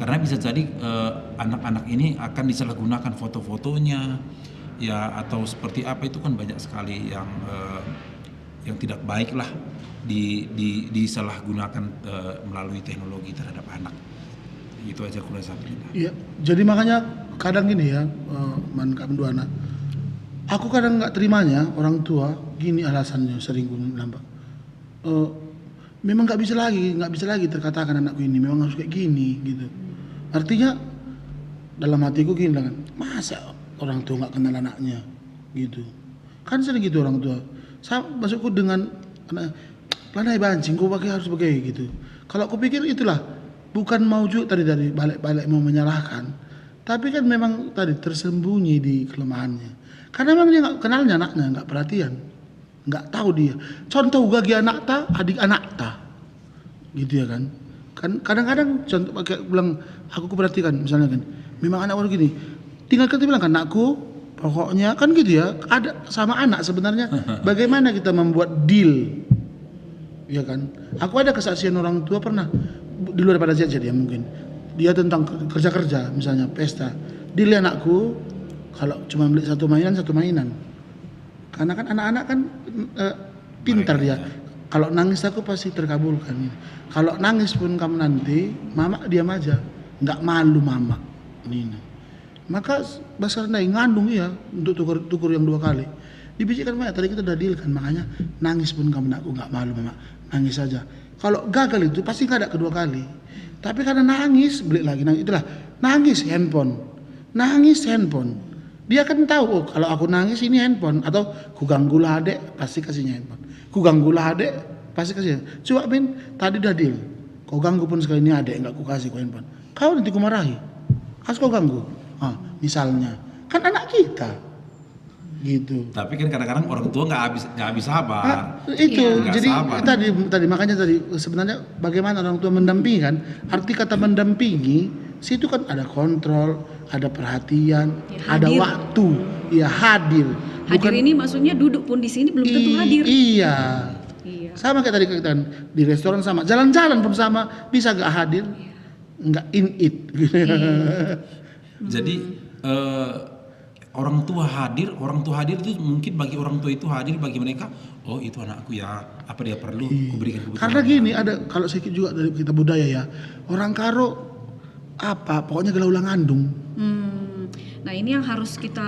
Karena bisa jadi anak-anak ini akan disalahgunakan foto-fotonya ya atau seperti apa itu kan banyak sekali yang tidak baik lah disalahgunakan melalui teknologi terhadap anak. Itu aja kurang lebih. Iya, jadi makanya kadang gini ya, kami dua anak. Aku kadang nggak terimanya orang tua gini alasannya sering gue nampak. Memang nggak bisa lagi terkatakan anakku ini memang harus kayak gini gitu. Artinya dalam hatiku gini kan, masa orang tua nggak kenal anaknya gitu. Kan sering gitu orang tua. Maksudku dengan anak, pandai bancing, kau pakai harus pakai gitu. Kalau aku pikir itulah bukan mau juga tadi balik mau menyalahkan, tapi kan memang tadi tersembunyi di kelemahannya. Karena memang dia nggak kenalnya anaknya, nggak perhatian, nggak tahu dia. Contoh gagi anak ta, adik anak ta, gitu ya kan. Kan kadang-kadang contoh pakai bilang aku perhatikan misalnya kan, memang anak orang gini, tinggal kita bilang kan anakku, pokoknya kan gitu ya. Ada sama anak sebenarnya, bagaimana kita membuat deal, ya kan. Aku ada kesaksian orang tua pernah di luar pada saja dia mungkin dia tentang kerja misalnya pesta, deal anakku kalau cuma beli satu mainan. Karena kan anak-anak kan pintar dia. Kalau nangis aku pasti terkabulkan. Kalau nangis pun kamu nanti, mama diam aja, nggak malu mama. Ini. Maka basar naik ngandung ya untuk tukur yang 2 kali. Dibisikkan mama tadi kita udah deal kan, makanya nangis pun kamu aku nggak malu mama, nangis saja. Kalau gagal itu pasti nggak ada kedua kali. Tapi karena nangis beli lagi, itulah nangis handphone. Dia kan tahu, oh kalau aku nangis ini handphone, atau ku ganggulah adek pasti kasihnya handphone. Ku ganggulah adek pasti kasih. Coba Bin, tadi udah deal. Kau ganggu pun sekali ini adek enggak ku kasih ku handphone. Kau nanti ku marahi. Harus kau ganggu. Misalnya, kan anak kita. Gitu. Tapi kan kadang-kadang orang tua nggak habis sabar. Itu Nggak jadi sabar. tadi makanya tadi sebenarnya bagaimana orang tua mendampingi kan? Arti kata mendampingi, situ kan ada kontrol, ada perhatian, Ya, ada hadir. waktu, ya hadir. Hadir ini maksudnya duduk pun di sini belum tentu hadir. Iya. Iya. Sama kayak tadi kita di restoran sama, jalan-jalan pun sama, bisa gak hadir? Enggak in it. Jadi orang tua hadir itu mungkin bagi orang tua itu hadir bagi mereka. Oh itu anakku ya, apa dia perlu? Kuberikan kebutuhan. Karena gini ada kalau sedikit juga dari kita budaya ya, orang Karo pokoknya gelaulang ngandung. Nah ini yang harus kita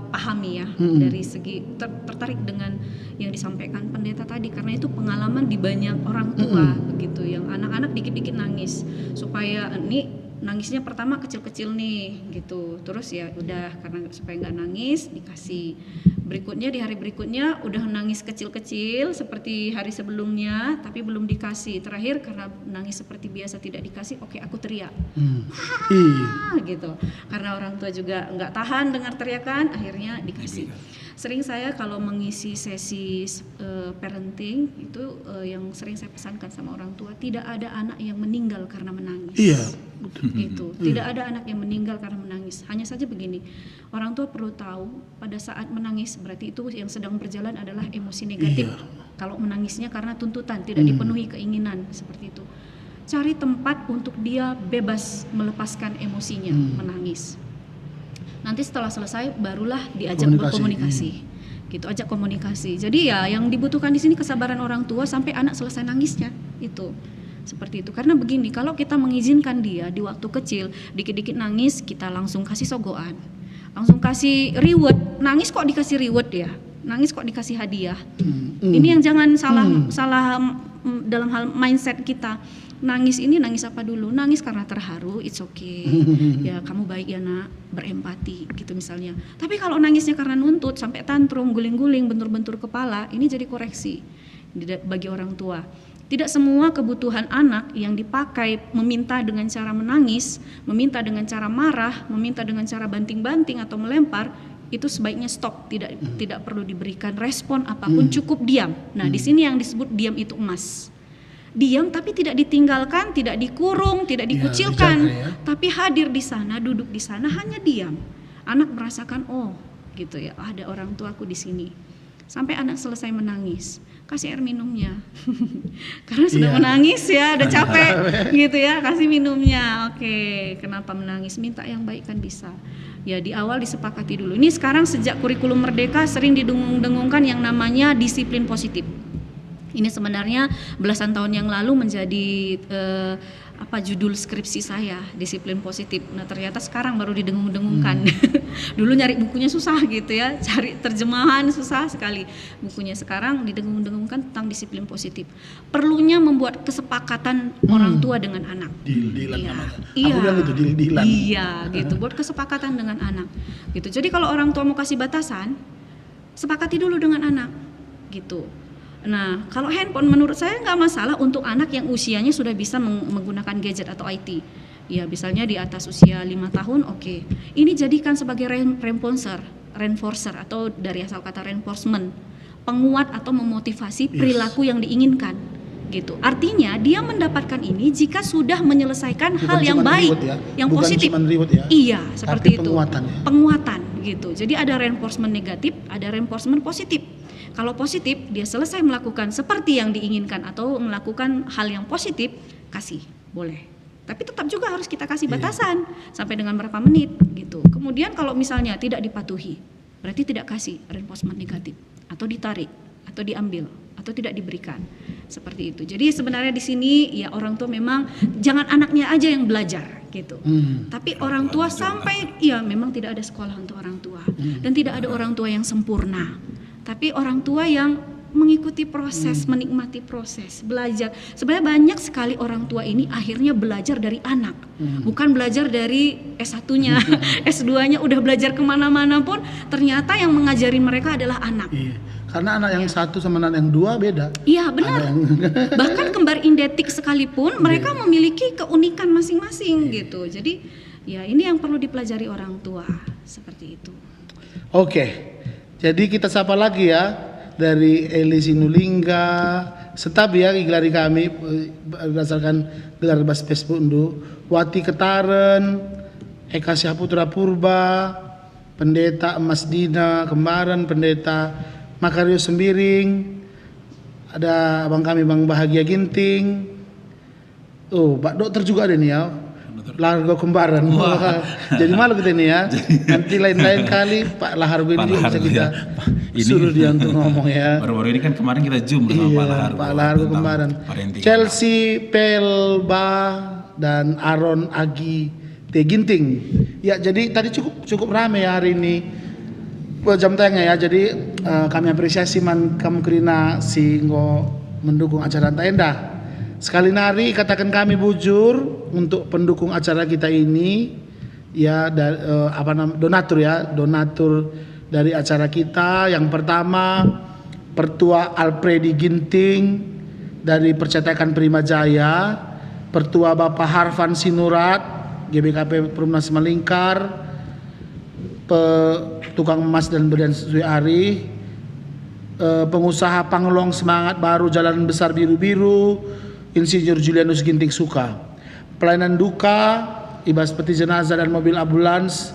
pahami ya dari segi tertarik dengan yang disampaikan pendeta tadi karena itu pengalaman di banyak orang tua begitu yang anak-anak dikit-dikit nangis supaya ini nangisnya pertama kecil-kecil nih gitu terus ya udah karena supaya nggak nangis dikasih berikutnya di hari berikutnya udah nangis kecil-kecil seperti hari sebelumnya tapi belum dikasih terakhir karena nangis seperti biasa tidak dikasih oke aku teriak gitu karena orang tua juga nggak tahan dengar teriakan akhirnya dikasih. Sering saya kalau mengisi sesi parenting itu yang sering saya pesankan sama orang tua tidak ada anak yang meninggal karena menangis. Iya. Gitu. Tidak ada anak yang meninggal karena menangis. Hanya saja begini, orang tua perlu tahu pada saat menangis berarti itu yang sedang berjalan adalah emosi negatif. Kalau menangisnya karena tuntutan, tidak dipenuhi keinginan seperti itu. Cari tempat untuk dia bebas melepaskan emosinya, menangis. Nanti setelah selesai barulah diajak berkomunikasi. Gitu, ajak komunikasi. Jadi ya yang dibutuhkan di sini kesabaran orang tua sampai anak selesai nangisnya itu. Seperti itu. Karena begini, kalau kita mengizinkan dia di waktu kecil dikit-dikit nangis, kita langsung kasih sogokan, langsung kasih reward. Nangis kok dikasih reward ya, nangis kok dikasih hadiah. Ini yang jangan salah dalam hal mindset kita. Nangis ini nangis apa dulu? Nangis karena terharu, it's okay. Ya kamu baik ya nak, berempati gitu misalnya. Tapi kalau nangisnya karena nuntut sampai tantrum, guling-guling, bentur-bentur kepala, ini jadi koreksi bagi orang tua. Tidak semua kebutuhan anak yang dipakai meminta dengan cara menangis, meminta dengan cara marah, meminta dengan cara banting-banting atau melempar, itu sebaiknya stop, tidak perlu diberikan respon apapun, cukup diam. Nah, di sini yang disebut diam itu emas. Diam tapi tidak ditinggalkan, tidak dikurung, tidak dikucilkan, tapi hadir di sana, duduk di sana, hanya diam. Anak merasakan, oh gitu ya, ada orang tuaku di sini. Sampai anak selesai menangis, kasih air minumnya. Karena sudah menangis ya, udah capek gitu ya, kasih minumnya. Oke, kenapa menangis? Minta yang baik kan bisa. Ya di awal disepakati dulu. Ini sekarang sejak kurikulum Merdeka sering didengung-dengungkan yang namanya disiplin positif. Ini sebenarnya belasan tahun yang lalu menjadi judul skripsi saya, disiplin positif. Nah ternyata sekarang baru didengung-dengungkan. Dulu nyari bukunya susah gitu ya, cari terjemahan susah sekali bukunya. Sekarang didengung-dengungkan tentang disiplin positif. Perlunya membuat kesepakatan orang tua dengan anak. Deal-dealan namanya. Iya. Aku bilang gitu, deal-dealan. Iya gitu, buat kesepakatan dengan anak. Gitu. Jadi kalau orang tua mau kasih batasan, sepakati dulu dengan anak. Gitu. Nah, kalau handphone menurut saya nggak masalah untuk anak yang usianya sudah bisa menggunakan gadget atau IT. Ya, misalnya di atas usia 5 tahun, oke. Ini jadikan sebagai reinforcer atau dari asal kata reinforcement, penguat atau memotivasi perilaku yang diinginkan. Gitu. Artinya dia mendapatkan ini jika sudah menyelesaikan hal yang baik, yang positif. Iya, seperti itu. Penguatan gitu. Jadi ada reinforcement negatif, ada reinforcement positif. Kalau positif, dia selesai melakukan seperti yang diinginkan atau melakukan hal yang positif, kasih, boleh. Tapi tetap juga harus kita kasih batasan sampai dengan berapa menit gitu. Kemudian kalau misalnya tidak dipatuhi, berarti tidak kasih reinforcement negatif atau ditarik atau diambil atau tidak diberikan. Seperti itu. Jadi sebenarnya di sini ya orang tua memang jangan anaknya aja yang belajar gitu. Tapi orang tua sampai ya memang tidak ada sekolah untuk orang tua dan tidak ada orang tua yang sempurna. Tapi orang tua yang mengikuti proses, menikmati proses, belajar. Sebenarnya banyak sekali orang tua ini akhirnya belajar dari anak, bukan belajar dari S1-nya, S2-nya udah belajar kemana-mana pun ternyata yang mengajarin mereka adalah anak. Iya. Karena anak yang satu sama anak yang dua beda. Iya benar. Bahkan kembar identik sekalipun mereka memiliki keunikan masing-masing gitu. Jadi ya ini yang perlu dipelajari orang tua seperti itu. Oke. Jadi kita sapa lagi ya dari Eli Sinulinga, Setap ya gelari kami berdasarkan gelar bahasa Facebook Undu, Wati Ketaren, Eka Syaputra Purba, Pendeta Emas Dina Kembaran, Pendeta Makario Sembiring, ada abang kami Bang Bahagia Ginting. Oh, Pak Dokter juga ada nih ya. Largo Kembaran. Jadi malu kita ini ya. Nanti lain-lain kali Pak Lahargo ini bisa kita suruh dia untuk ngomong ya. Baru-baru ini kan kemarin kita zoom bersama Pak Lahargo Kembaran. Chelsea Pelba dan Aaron Agi T Ginting. Ya jadi tadi cukup ramai ya hari ini jam tayangnya ya. Jadi kami apresiasi kamu Krina singgo mendukung acara Taenda. Sekali nari katakan kami bujur untuk pendukung acara kita ini ya donatur dari acara kita. Yang pertama Pertua Alpredi Ginting dari Percetakan Prima Jaya, Pertua Bapak Harvan Sinurat GBKP Perumnas Malingkar, tukang emas dan berlian Sui Ari, pengusaha Panglong Semangat Baru Jalan Besar Biru-Biru Insinyur Julianus Ginting Suka, pelayanan duka, ibas peti jenazah dan mobil ambulans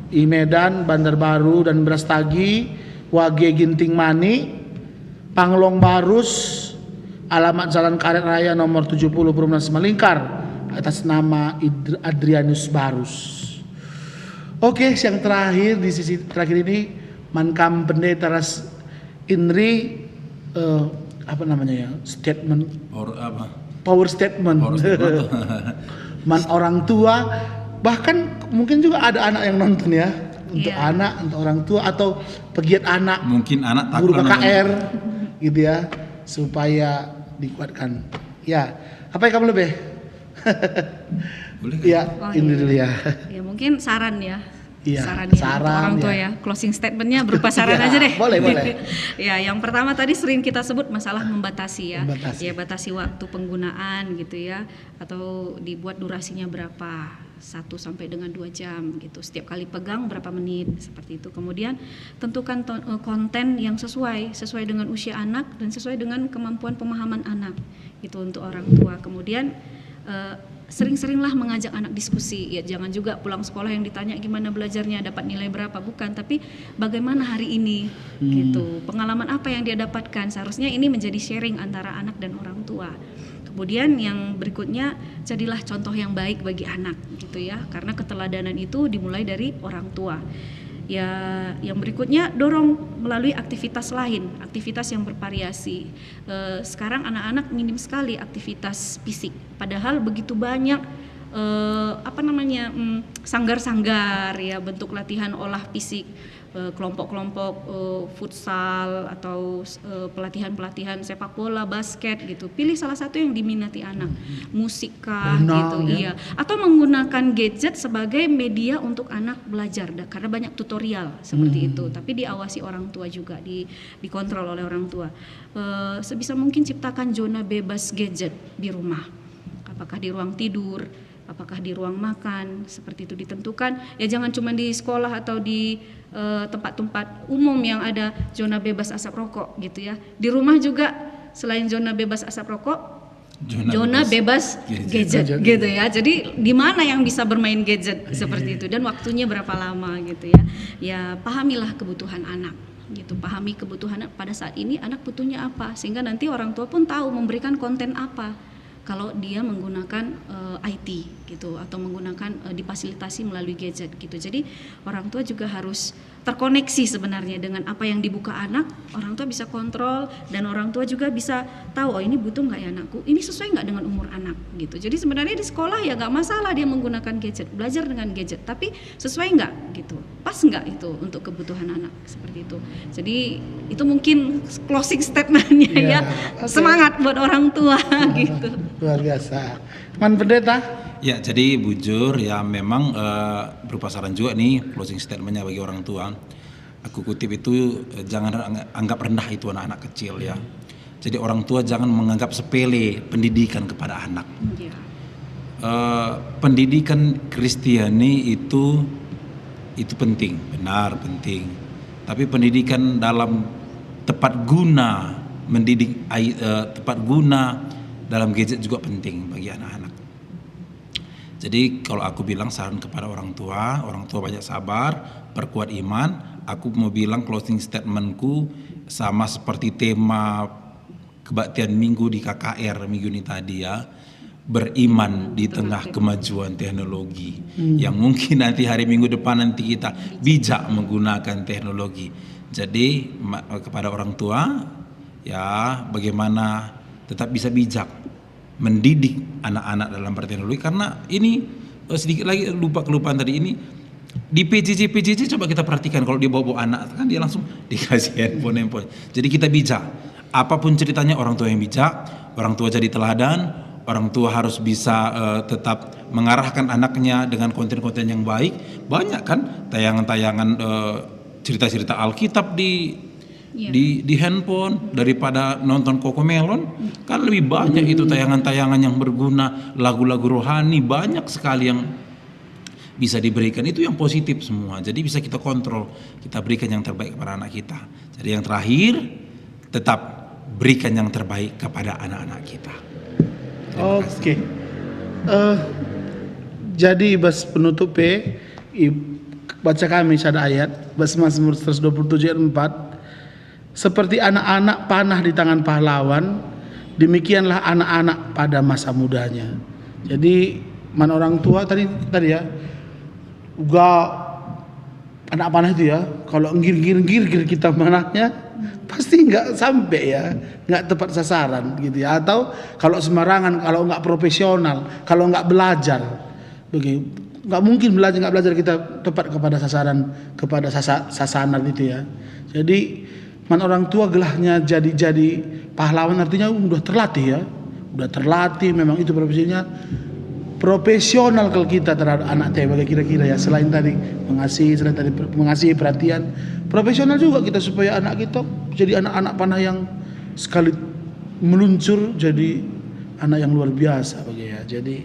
di Medan, Bandar Baru dan Brastagi, Wage Ginting Mani, Panglong Barus, alamat Jalan Karet Raya nomor 70 Perumnas Malingkar atas nama Adrianus Barus. Oke, yang terakhir di sisi terakhir ini Mankam Pendeta Ras Inri statement power statement. Man orang tua, bahkan mungkin juga ada anak yang nonton ya, untuk anak, untuk orang tua atau pegiat anak, mungkin anak takut guru KKR gitu ya, supaya dikuatkan. Ya, apa yang kamu lebih? Boleh kan? Ya, ini dulu ya. Ya mungkin saran ya. Iya, Sarannya untuk saran, orang tua ya. Closing statementnya berupa saran Ya, aja deh. boleh. Ya, yang pertama tadi sering kita sebut masalah membatasi ya. Membatasi. Ya, batasi waktu penggunaan gitu ya, atau dibuat durasinya berapa, 1 sampai dengan 2 jam gitu. Setiap kali pegang berapa menit seperti itu. Kemudian tentukan konten yang sesuai dengan usia anak dan sesuai dengan kemampuan pemahaman anak gitu untuk orang tua. Kemudian sering-seringlah mengajak anak diskusi ya, jangan juga pulang sekolah yang ditanya gimana belajarnya, dapat nilai berapa, bukan, tapi bagaimana hari ini gitu, pengalaman apa yang dia dapatkan. Seharusnya ini menjadi sharing antara anak dan orang tua. Kemudian yang berikutnya, jadilah contoh yang baik bagi anak gitu ya, karena keteladanan itu dimulai dari orang tua. Ya, yang berikutnya dorong melalui aktivitas lain, aktivitas yang bervariasi. Sekarang anak-anak minim sekali aktivitas fisik, padahal begitu banyak sanggar-sanggar ya, bentuk latihan olah fisik, kelompok-kelompok futsal atau pelatihan-pelatihan sepak bola, basket gitu. Pilih salah satu yang diminati anak, musik kah gitu, iya. Atau menggunakan gadget sebagai media untuk anak belajar, karena banyak tutorial seperti itu. Tapi diawasi orang tua juga, dikontrol oleh orang tua. Sebisa mungkin ciptakan zona bebas gadget di rumah. Apakah di ruang tidur, apakah di ruang makan, seperti itu ditentukan. Ya jangan cuma di sekolah atau di tempat-tempat umum yang ada zona bebas asap rokok gitu ya. Di rumah juga selain zona bebas asap rokok, zona bebas gadget gitu ya. Jadi di mana yang bisa bermain gadget seperti itu dan waktunya berapa lama gitu ya. Ya pahamilah kebutuhan anak gitu. Pahami kebutuhan pada saat ini anak butuhnya apa, sehingga nanti orang tua pun tahu memberikan konten apa kalau dia menggunakan IT gitu, atau menggunakan difasilitasi melalui gadget gitu. Jadi orang tua juga harus terkoneksi sebenarnya dengan apa yang dibuka anak. Orang tua bisa kontrol dan orang tua juga bisa tahu, oh ini butuh nggak ya anakku, ini sesuai nggak dengan umur anak gitu. Jadi sebenarnya di sekolah ya nggak masalah dia menggunakan gadget, belajar dengan gadget, tapi sesuai nggak gitu, pas nggak itu untuk kebutuhan anak seperti itu. Jadi itu mungkin closing statementnya ya. Okay. Semangat buat orang tua gitu. Luar biasa. Man Pendeta? Ya, jadi bujur ya memang berupa saran juga nih closing statementnya bagi orang tua. Aku kutip itu, jangan anggap rendah itu anak-anak kecil ya. Jadi orang tua jangan menganggap sepele pendidikan kepada anak. Ya. Pendidikan Kristiani itu penting, benar penting. Tapi pendidikan dalam tepat guna, mendidik tepat guna dalam gadget juga penting bagi anak-anak. Jadi kalau aku bilang saran kepada orang tua banyak sabar, perkuat iman. Aku mau bilang closing statementku sama seperti tema kebaktian minggu di KKR minggu ini tadi ya. Beriman di tengah kemajuan teknologi yang mungkin nanti hari Minggu depan nanti kita bijak menggunakan teknologi. Jadi kepada orang tua ya, bagaimana tetap bisa bijak mendidik anak-anak dalam berteknologi, karena ini sedikit lagi kelupaan tadi ini di PJJ coba kita perhatikan, kalau dia bawa anak kan dia langsung dikasih handphone. Jadi kita bijak, apapun ceritanya orang tua yang bijak, orang tua jadi teladan, orang tua harus bisa tetap mengarahkan anaknya dengan konten-konten yang baik. Banyak kan tayangan-tayangan cerita-cerita Alkitab di handphone daripada nonton Cocomelon. Kan lebih banyak itu tayangan-tayangan yang berguna, lagu-lagu rohani banyak sekali yang bisa diberikan, itu yang positif semua. Jadi bisa kita kontrol, kita berikan yang terbaik kepada anak kita. Jadi yang terakhir, tetap berikan yang terbaik kepada anak-anak kita. Oke. Jadi bas penutup baca kami ada ayat bas Mazmur 127 ayat 4. Seperti anak-anak panah di tangan pahlawan, demikianlah anak-anak pada masa mudanya. Jadi mana orang tua tadi ya, juga anak panah itu ya, kalau ngir kita manahnya pasti nggak sampai ya, nggak tepat sasaran gitu ya. Atau kalau sembarangan, kalau nggak profesional, kalau nggak belajar, nggak mungkin nggak belajar kita tepat kepada sasaran, kepada sasaran itu ya. Jadi orang tua gelahnya jadi pahlawan artinya udah terlatih ya, udah terlatih, memang itu profesinya. Profesional kalau kita terhadap anak teh bagaimana kira-kira ya, selain tadi mengasihi perhatian, profesional juga kita supaya anak kita jadi anak-anak panah yang sekali meluncur jadi anak yang luar biasa ya. Jadi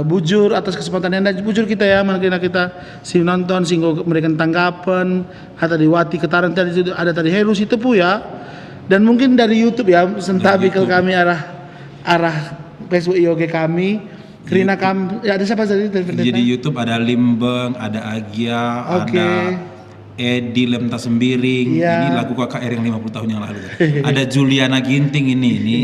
bujur atas kesempatan Anda, bujur kita ya, mana kita si nonton singgo mereka tanggapan, ada di Wati Ketaran tadi ada tadi Heru si Tepu ya, dan mungkin dari YouTube ya, sentabi ke kami arah Facebook IOG kami. Krina ya, ada siapa tadi? Jadi YouTube ada Limbeng, ada Agia, ada Edi Lemta Sembiring. Ini lagu KKR yang 50 tahun yang lalu. Ada Juliana Ginting ini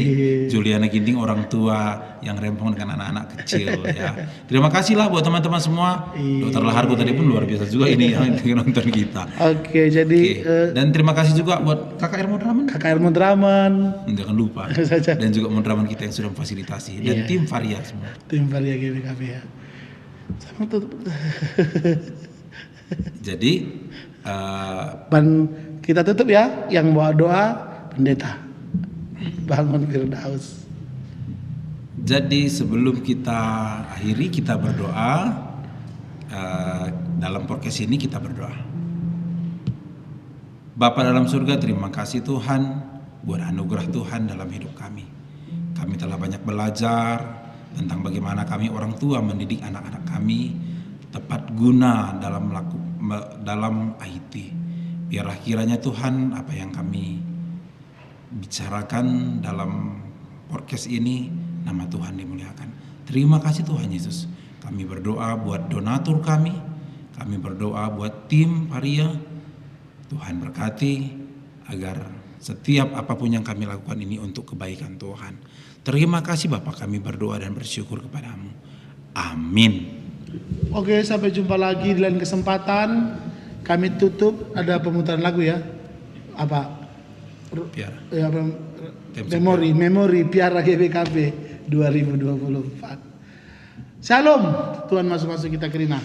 Juliana Ginting, orang tua yang rempong dengan anak-anak kecil ya. Terima kasih lah buat teman-teman semua. Dokter Lahargo tadi pun luar biasa juga ini yang nonton kita. Jadi dan terima kasih juga buat KKR Modraman. Jangan lupa. Dan juga Modraman kita yang sudah memfasilitasi dan tim Varia semua. Tim Varia GBKP ya. Sama tutup. Jadi kita tutup ya, yang bawa doa pendeta Bangun Firdaus. Jadi sebelum kita akhiri, kita berdoa. Dalam podcast ini kita berdoa. Bapa dalam surga, terima kasih Tuhan buat anugerah Tuhan dalam hidup kami. Kami telah banyak belajar tentang bagaimana kami orang tua mendidik anak-anak kami tepat guna dalam IT. Biarlah kiranya Tuhan apa yang kami bicarakan dalam podcast ini, nama Tuhan dimuliakan. Terima kasih Tuhan Yesus. Kami berdoa buat donatur kami berdoa buat tim Varia. Tuhan berkati agar setiap apapun yang kami lakukan ini untuk kebaikan Tuhan. Terima kasih Bapak, kami berdoa dan bersyukur kepadamu. Amin. Oke, sampai jumpa lagi di lain kesempatan. Kami tutup, ada pemutaran lagu ya. Apa? Ya, memori Piara GBKP 2024. Shalom. Tuhan masuk-masuk kita Krina.